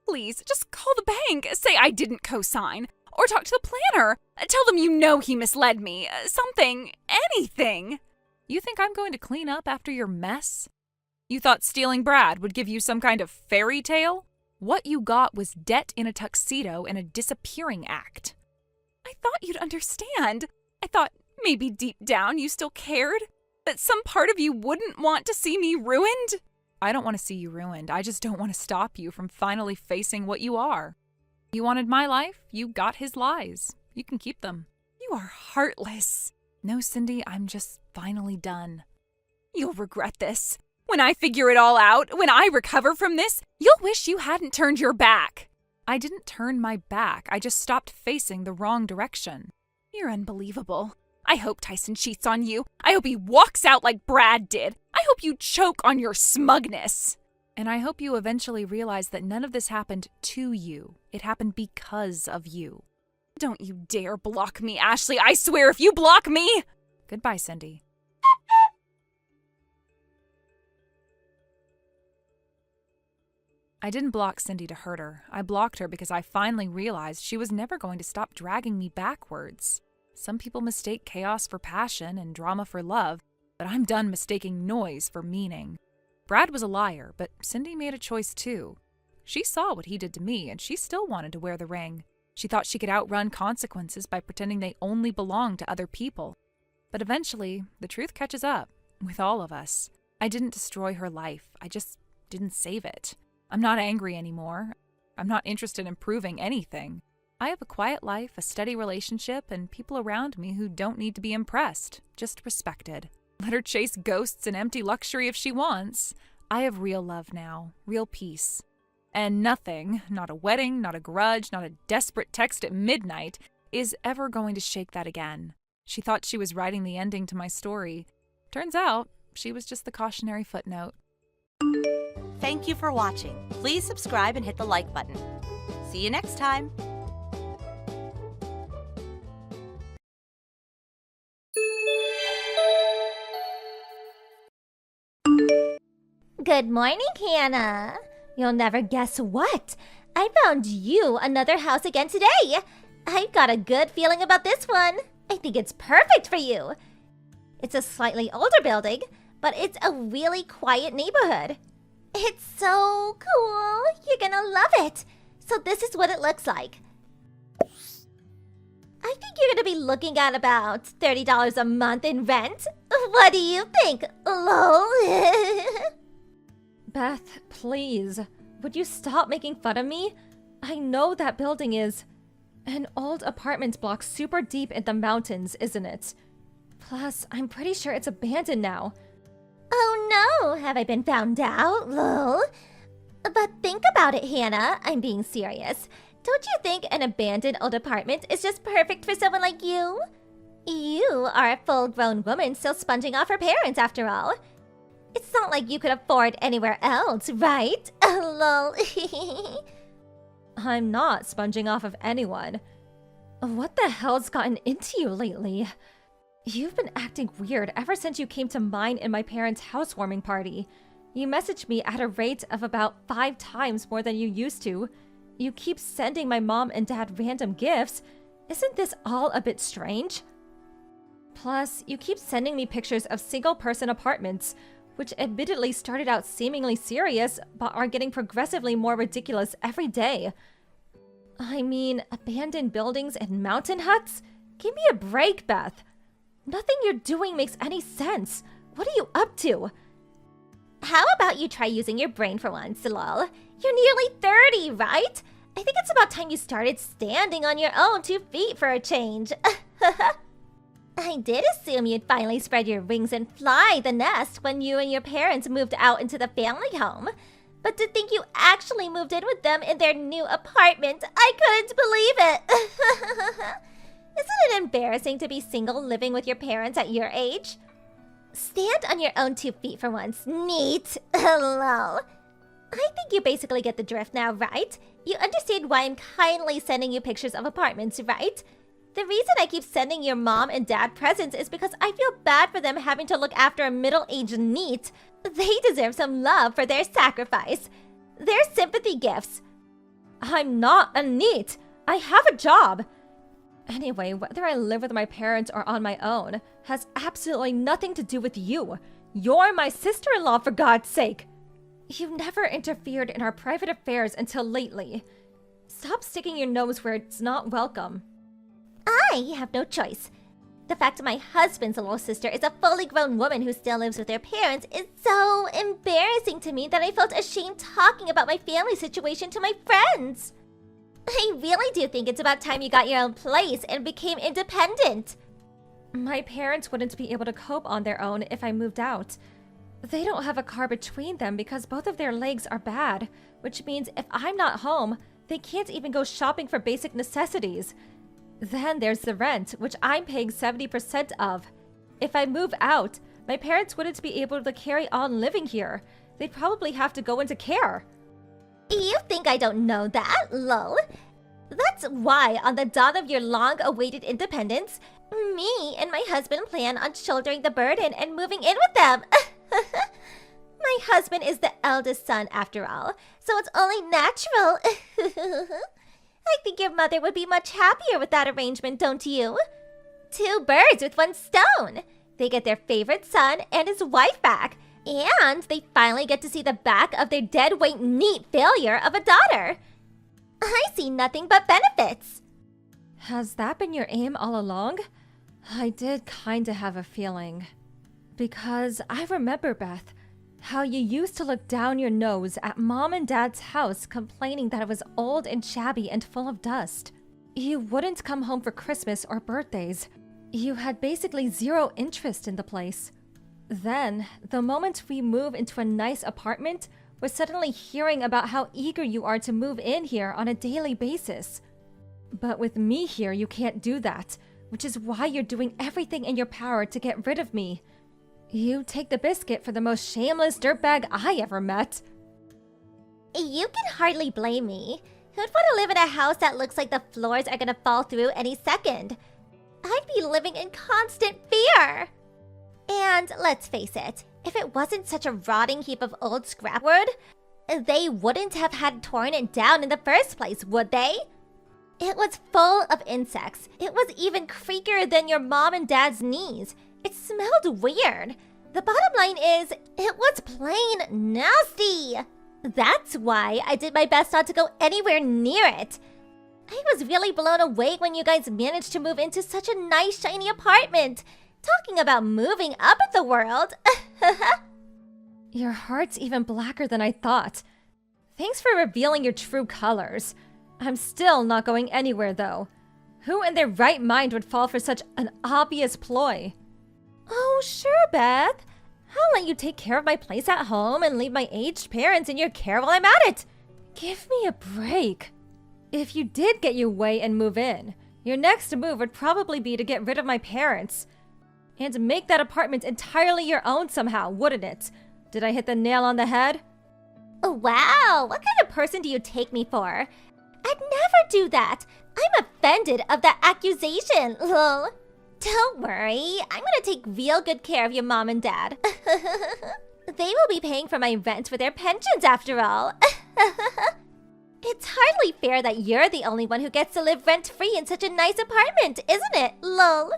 Please, just call the bank. Say I didn't co-sign. Or talk to the planner. Tell them you know he misled me. Something. Anything. You think I'm going to clean up after your mess? You thought stealing Brad would give you some kind of fairy tale? What you got was debt in a tuxedo and a disappearing act. I thought you'd understand. I thought maybe deep down you still cared. That some part of you wouldn't want to see me ruined. I don't want to see you ruined. I just don't want to stop you from finally facing what you are. You wanted my life, you got his lies. You can keep them. You are heartless. No, Cindy, I'm just finally done. You'll regret this. When I figure it all out, when I recover from this, you'll wish you hadn't turned your back. I didn't turn my back. I just stopped facing the wrong direction. You're unbelievable. I hope Tyson cheats on you. I hope he walks out like Brad did. I hope you choke on your smugness. And I hope you eventually realize that none of this happened to you. It happened because of you. Don't you dare block me, Ashley. I swear if you block me... Goodbye, Cindy. I didn't block Cindy to hurt her. I blocked her because I finally realized she was never going to stop dragging me backwards. Some people mistake chaos for passion and drama for love, but I'm done mistaking noise for meaning. Brad was a liar, but Cindy made a choice too. She saw what he did to me, and she still wanted to wear the ring. She thought she could outrun consequences by pretending they only belonged to other people. But eventually, the truth catches up, with all of us. I didn't destroy her life. I just didn't save it. I'm not angry anymore. I'm not interested in proving anything. I have a quiet life, a steady relationship, and people around me who don't need to be impressed, just respected. Let her chase ghosts and empty luxury if she wants. I have real love now, real peace. And nothing, not a wedding, not a grudge, not a desperate text at midnight, is ever going to shake that again. She thought she was writing the ending to my story. Turns out, she was just the cautionary footnote. Thank you for watching. Please subscribe and hit the like button. See you next time. Good morning, Hannah. You'll never guess what. I found you another house again today. I've got a good feeling about this one. I think it's perfect for you. It's a slightly older building, but it's a really quiet neighborhood. It's so cool. You're gonna love it. So this is what it looks like. I think you're gonna be looking at about $30 a month in rent. What do you think, lol? Beth, please. Would you stop making fun of me? I know that building is an old apartment block super deep in the mountains, isn't it? Plus, I'm pretty sure it's abandoned now. Oh no, have I been found out, lol? But think about it, Hannah. I'm being serious. Don't you think an abandoned old apartment is just perfect for someone like you? You are a full-grown woman still sponging off her parents, after all. It's not like you could afford anywhere else, right? Lol. I'm not sponging off of anyone. What the hell's gotten into you lately? You've been acting weird ever since you came to mine and my parents' housewarming party. You messaged me at a rate of about 5 times more than you used to. You keep sending my mom and dad random gifts. Isn't this all a bit strange? Plus, you keep sending me pictures of single-person apartments, which admittedly started out seemingly serious, but are getting progressively more ridiculous every day. I mean, abandoned buildings and mountain huts? Give me a break, Beth. Nothing you're doing makes any sense. What are you up to? How about you try using your brain for once, lol? You're nearly 30, right? I think it's about time you started standing on your own 2 feet for a change. I did assume you'd finally spread your wings and fly the nest when you and your parents moved out into the family home. But to think you actually moved in with them in their new apartment, I couldn't believe it. Isn't it embarrassing to be single living with your parents at your age? Stand on your own 2 feet for once. Neat. Hello. I think you basically get the drift now, right? You understand why I'm kindly sending you pictures of apartments, right? The reason I keep sending your mom and dad presents is because I feel bad for them having to look after a middle-aged NEET. They deserve some love for their sacrifice. They're sympathy gifts. I'm not a NEET. I have a job. Anyway, whether I live with my parents or on my own has absolutely nothing to do with you. You're my sister-in-law, for God's sake. You never interfered in our private affairs until lately. Stop sticking your nose where it's not welcome. I have no choice. The fact my husband's little sister is a fully grown woman who still lives with their parents is so embarrassing to me that I felt ashamed talking about my family situation to my friends. I really do think it's about time you got your own place and became independent. My parents wouldn't be able to cope on their own if I moved out. They don't have a car between them because both of their legs are bad, which means if I'm not home, they can't even go shopping for basic necessities. Then there's the rent, which I'm paying 70% of. If I move out, my parents wouldn't be able to carry on living here. They'd probably have to go into care. You think I don't know that, lol? That's why, on the dawn of your long-awaited independence, me and my husband plan on shouldering the burden and moving in with them. My husband is the eldest son, after all, so it's only natural. I think your mother would be much happier with that arrangement, don't you? 2 birds with 1 stone. They get their favorite son and his wife back, and they finally get to see the back of their deadweight neat failure of a daughter. I see nothing but benefits. Has that been your aim all along? I did kinda have a feeling. Because I remember, Beth, how you used to look down your nose at Mom and Dad's house complaining that it was old and shabby and full of dust. You wouldn't come home for Christmas or birthdays. You had basically 0 interest in the place. Then, the moment we move into a nice apartment, we're suddenly hearing about how eager you are to move in here on a daily basis. But with me here, you can't do that, which is why you're doing everything in your power to get rid of me. You take the biscuit for the most shameless dirtbag I ever met. You can hardly blame me. Who'd want to live in a house that looks like the floors are gonna fall through any second? I'd be living in constant fear. And let's face it, if it wasn't such a rotting heap of old scrapwood, they wouldn't have had torn it down in the first place, would they? It was full of insects. It was even creakier than your mom and dad's knees. It smelled weird. The bottom line is, it was plain nasty. That's why I did my best not to go anywhere near it. I was really blown away when you guys managed to move into such a nice, shiny apartment. Talking about moving up in the world. Your heart's even blacker than I thought. Thanks for revealing your true colors. I'm still not going anywhere, though. Who in their right mind would fall for such an obvious ploy? Oh, sure, Beth. I'll let you take care of my place at home and leave my aged parents in your care while I'm at it. Give me a break. If you did get your way and move in, your next move would probably be to get rid of my parents. And make that apartment entirely your own somehow, wouldn't it? Did I hit the nail on the head? Oh, wow, what kind of person do you take me for? I'd never do that. I'm offended of that accusation, lol. Don't worry, I'm gonna take real good care of your mom and dad. They will be paying for my rent with their pensions after all. It's hardly fair that you're the only one who gets to live rent-free in such a nice apartment, isn't it, lol?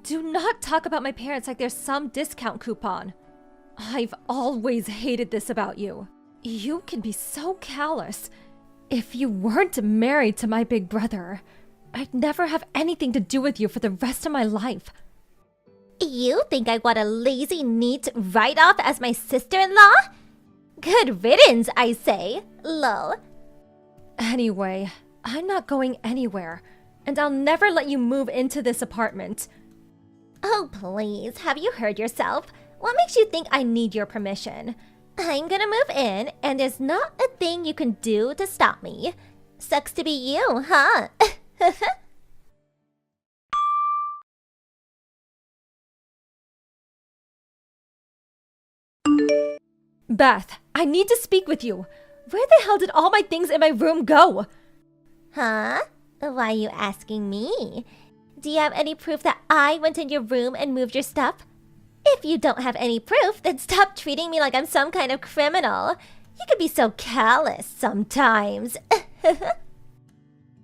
Do not talk about my parents like they're some discount coupon. I've always hated this about you. You can be so callous. If you weren't married to my big brother, I'd never have anything to do with you for the rest of my life. You think I want a lazy, neat write-off as my sister-in-law? Good riddance, I say, lol. Anyway, I'm not going anywhere, and I'll never let you move into this apartment. Oh, please, have you heard yourself? What makes you think I need your permission? I'm gonna move in, and there's not a thing you can do to stop me. Sucks to be you, huh? Beth, I need to speak with you. Where the hell did all my things in my room go? Huh? Why are you asking me? Do you have any proof that I went in your room and moved your stuff? If you don't have any proof, then stop treating me like I'm some kind of criminal. You can be so callous sometimes.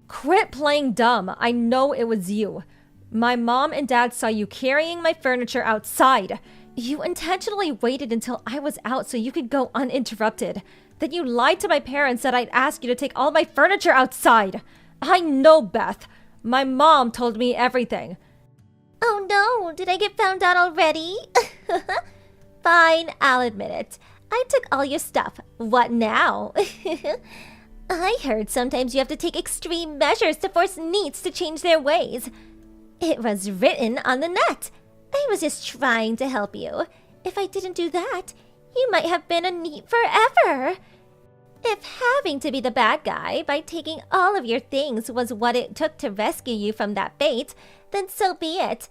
Quit playing dumb. I know it was you. My mom and dad saw you carrying my furniture outside. You intentionally waited until I was out so you could go uninterrupted. Then you lied to my parents that I'd ask you to take all my furniture outside. I know, Beth. My mom told me everything. Oh no, did I get found out already? Fine, I'll admit it. I took all your stuff. What now? I heard sometimes you have to take extreme measures to force NEETs to change their ways. It was written on the net. I was just trying to help you. If I didn't do that, you might have been a NEET forever. If having to be the bad guy by taking all of your things was what it took to rescue you from that fate, then so be it.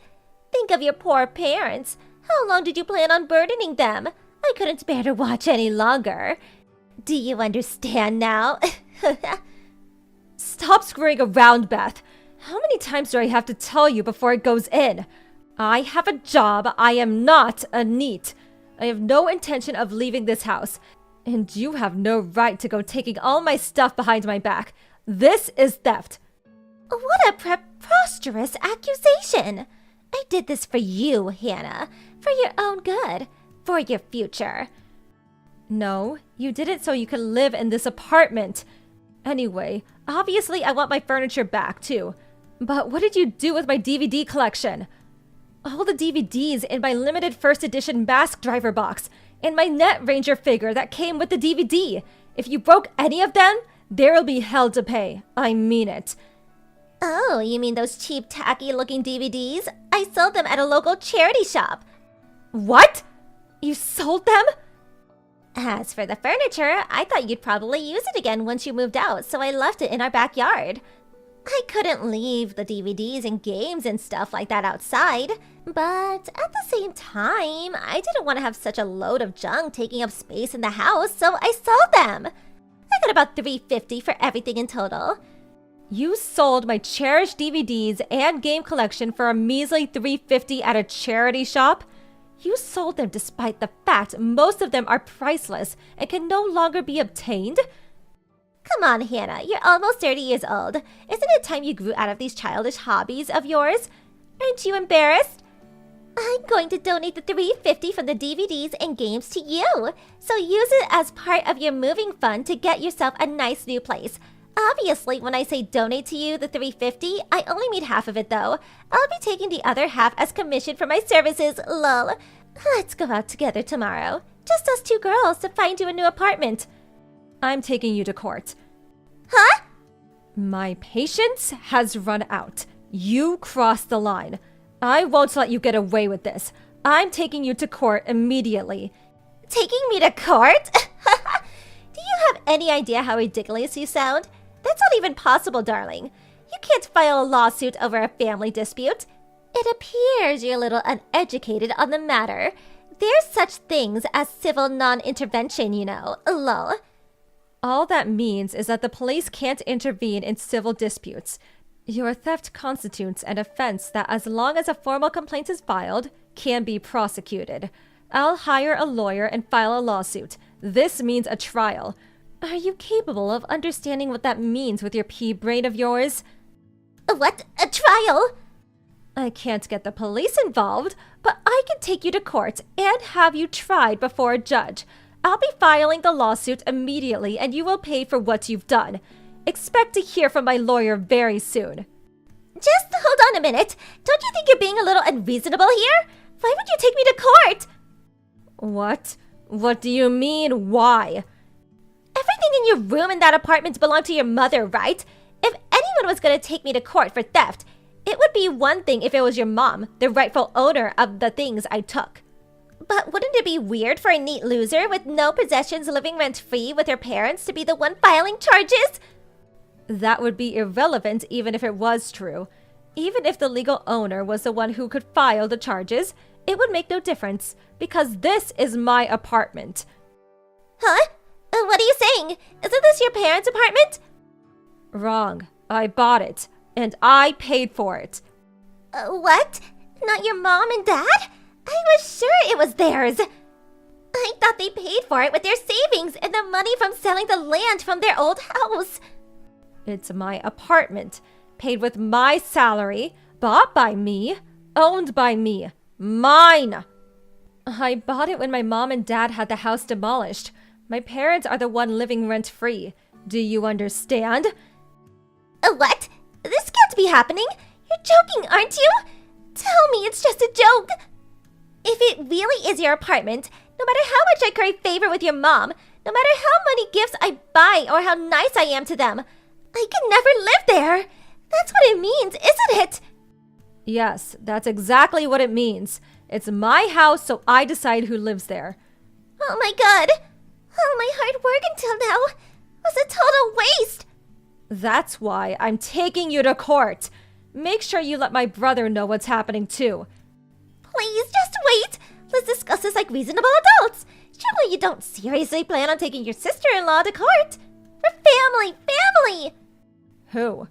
Think of your poor parents. How long did you plan on burdening them? I couldn't bear to watch any longer. Do you understand now? Stop screwing around, Beth. How many times do I have to tell you before it goes in? I have a job. I am not a NEET. I have no intention of leaving this house. And you have no right to go taking all my stuff behind my back. This is theft. What a preposterous accusation. I did this for you, Hannah. For your own good. For your future. No, you did it so you could live in this apartment. Anyway, obviously I want my furniture back too. But what did you do with my DVD collection? All the DVDs in my limited first edition Mask Driver box, and my Net Ranger figure that came with the DVD. If you broke any of them, there'll be hell to pay. I mean it. Oh, you mean those cheap, tacky-looking DVDs? I sold them at a local charity shop. What? You sold them? As for the furniture, I thought you'd probably use it again once you moved out, so I left it in our backyard. I couldn't leave the DVDs and games and stuff like that outside, but at the same time, I didn't want to have such a load of junk taking up space in the house, so I sold them. I got about $350 for everything in total. You sold my cherished DVDs and game collection for a measly $350 at a charity shop? You sold them despite the fact most of them are priceless and can no longer be obtained? Come on, Hannah, you're almost 30 years old. Isn't it time you grew out of these childish hobbies of yours? Aren't you embarrassed? I'm going to donate the $350 from the DVDs and games to you, so use it as part of your moving fund to get yourself a nice new place. Obviously, when I say donate to you the $350, I only mean half of it though. I'll be taking the other half as commission for my services, lol. Let's go out together tomorrow. Just us two girls to find you a new apartment. I'm taking you to court. Huh? My patience has run out. You crossed the line. I won't let you get away with this. I'm taking you to court immediately. Taking me to court? Do you have any idea how ridiculous you sound? That's not even possible, darling. You can't file a lawsuit over a family dispute. It appears you're a little uneducated on the matter. There's such things as civil non-intervention, you know. Lol. All that means is that the police can't intervene in civil disputes. Your theft constitutes an offense that, as long as a formal complaint is filed, can be prosecuted. I'll hire a lawyer and file a lawsuit. This means a trial. Are you capable of understanding what that means with your pea brain of yours? What? A trial? I can't get the police involved, but I can take you to court and have you tried before a judge. I'll be filing the lawsuit immediately and you will pay for what you've done. Expect to hear from my lawyer very soon. Just hold on a minute. Don't you think you're being a little unreasonable here? Why would you take me to court? What? What do you mean, why? Everything in your room in that apartment belonged to your mother, right? If anyone was going to take me to court for theft, it would be one thing if it was your mom, the rightful owner of the things I took. But wouldn't it be weird for a neat loser with no possessions living rent-free with her parents to be the one filing charges? That would be irrelevant even if it was true. Even if the legal owner was the one who could file the charges, it would make no difference, because this is my apartment. Huh? What are you saying? Isn't this your parents' apartment? Wrong. I bought it, and I paid for it. What? Not your mom and dad? I was sure it was theirs. I thought they paid for it with their savings and the money from selling the land from their old house. It's my apartment, paid with my salary, bought by me, owned by me, mine. I bought it when my mom and dad had the house demolished. My parents are the one living rent-free. Do you understand? What? This can't be happening. You're joking, aren't you? Tell me it's just a joke. If it really is your apartment, no matter how much I curry favor with your mom, no matter how many gifts I buy or how nice I am to them, I could never live there. That's what it means, isn't it? Yes, that's exactly what it means. It's my house, so I decide who lives there. Oh my god. All my hard work until now was a total waste. That's why I'm taking you to court. Make sure you let my brother know what's happening too. Please, just wait. Let's discuss this like reasonable adults. Surely you don't seriously plan on taking your sister-in-law to court? For family! Who?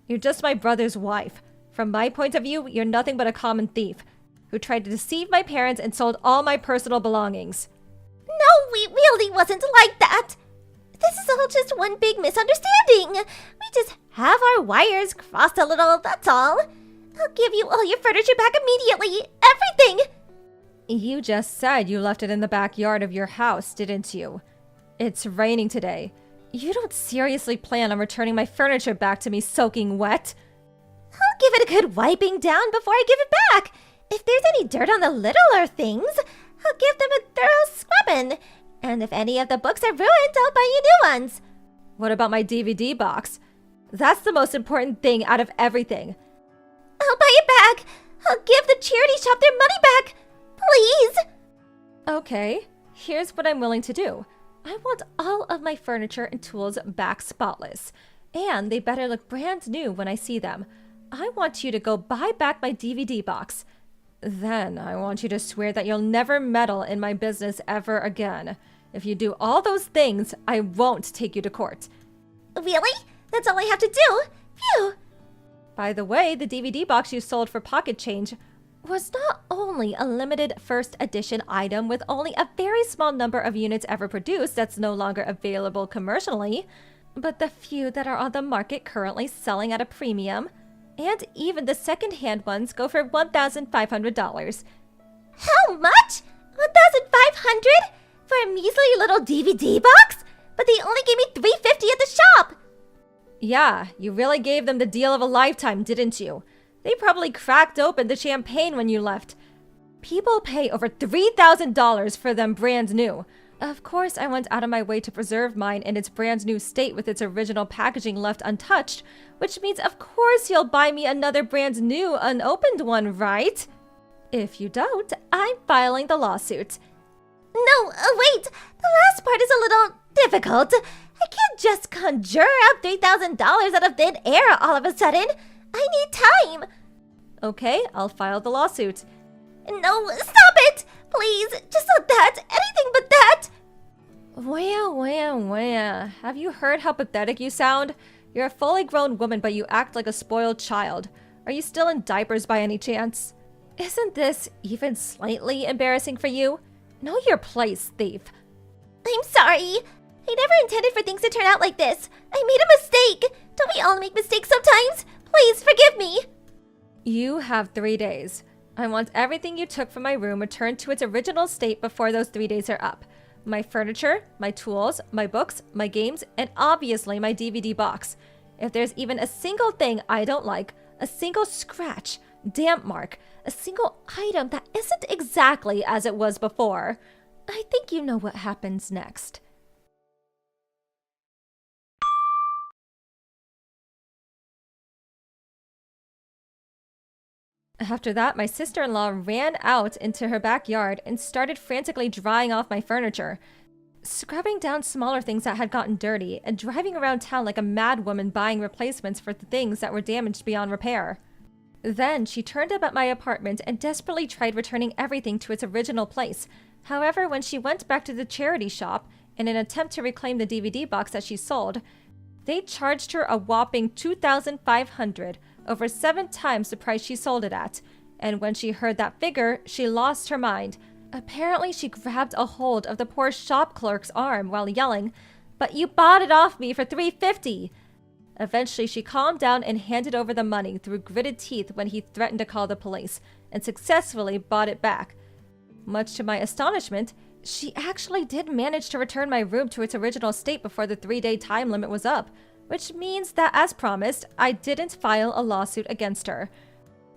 You're just my brother's wife. From my point of view, you're nothing but a common thief who tried to deceive my parents and sold all my personal belongings. No, we really wasn't like that. This is all just one big misunderstanding. We just have our wires crossed a little, that's all. I'll give you all your furniture back immediately. Everything! You just said you left it in the backyard of your house, didn't you? It's raining today. You don't seriously plan on returning my furniture back to me soaking wet? I'll give it a good wiping down before I give it back. If there's any dirt on the littler things, I'll give them a thorough scrubbing. And if any of the books are ruined, I'll buy you new ones. What about my DVD box? That's the most important thing out of everything. I'll buy it back. I'll give the charity shop their money back. Please. Okay, here's what I'm willing to do. I want all of my furniture and tools back spotless. And they better look brand new when I see them. I want you to go buy back my DVD box. Then I want you to swear that you'll never meddle in my business ever again. If you do all those things, I won't take you to court. Really? That's all I have to do? Phew. By the way, the DVD box you sold for pocket change was not only a limited first edition item with only a very small number of units ever produced that's no longer available commercially, but the few that are on the market currently selling at a premium, and even the second-hand ones go for $1,500. How much? $1,500? For a measly little DVD box? But they only gave me $350 at the shop! Yeah, you really gave them the deal of a lifetime, didn't you? They probably cracked open the champagne when you left. People pay over $3,000 for them brand new. Of course, I went out of my way to preserve mine in its brand new state with its original packaging left untouched, which means of course you'll buy me another brand new, unopened one, right? If you don't, I'm filing the lawsuit. No, wait! The last part is a little difficult. I can't just conjure up $3,000 out of thin air all of a sudden. I need time. Okay, I'll file the lawsuit. No, stop it! Please, just not that. Anything but that. Wah. Have you heard how pathetic you sound? You're a fully grown woman, but you act like a spoiled child. Are you still in diapers by any chance? Isn't this even slightly embarrassing for you? Know your place, thief. I'm sorry. I never intended for things to turn out like this. I made a mistake. Don't we all make mistakes sometimes? Please forgive me. You have 3 days. I want everything you took from my room returned to its original state before those 3 days are up. My furniture, my tools, my books, my games, and obviously my DVD box. If there's even a single thing I don't like, a single scratch, damp mark, a single item that isn't exactly as it was before, I think you know what happens next. After that, my sister-in-law ran out into her backyard and started frantically drying off my furniture, scrubbing down smaller things that had gotten dirty, and driving around town like a mad woman buying replacements for the things that were damaged beyond repair. Then she turned up at my apartment and desperately tried returning everything to its original place. However, when she went back to the charity shop in an attempt to reclaim the DVD box that she sold, they charged her a whopping $2,500, over 7 times the price she sold it at. And when she heard that figure, she lost her mind. Apparently, she grabbed a hold of the poor shop clerk's arm while yelling, "But you bought it off me for $350!" Eventually, she calmed down and handed over the money through gritted teeth when he threatened to call the police, and successfully bought it back. Much to my astonishment, she actually did manage to return my room to its original state before the 3-day time limit was up, which means that, as promised, I didn't file a lawsuit against her.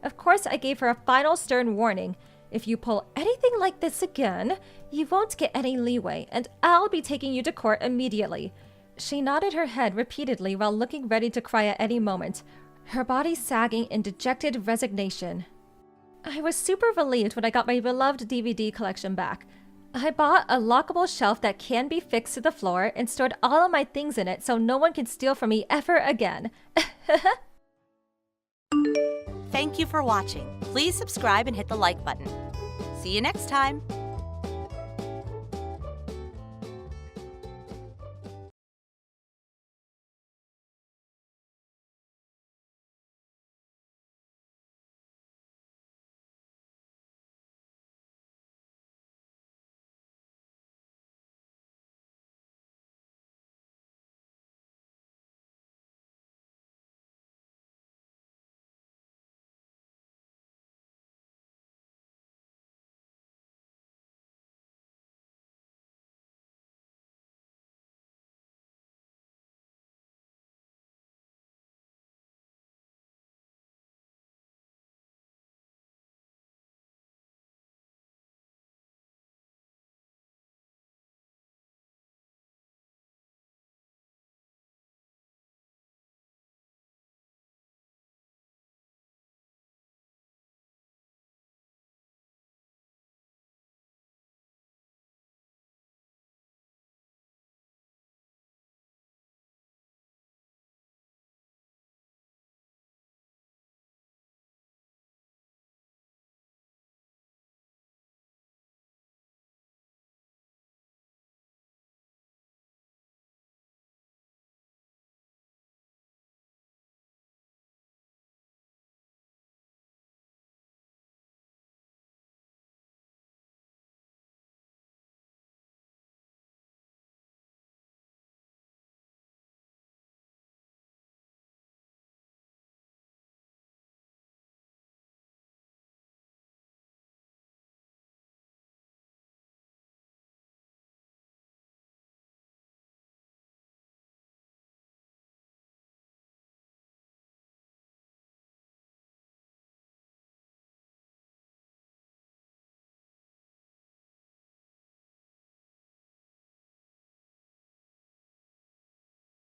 Of course, I gave her a final stern warning. If you pull anything like this again, you won't get any leeway, and I'll be taking you to court immediately. She nodded her head repeatedly while looking ready to cry at any moment, her body sagging in dejected resignation. I was super relieved when I got my beloved DVD collection back. I bought a lockable shelf that can be fixed to the floor and stored all of my things in it so no one can steal from me ever again. Thank you for watching. Please subscribe and hit the like button. See you next time.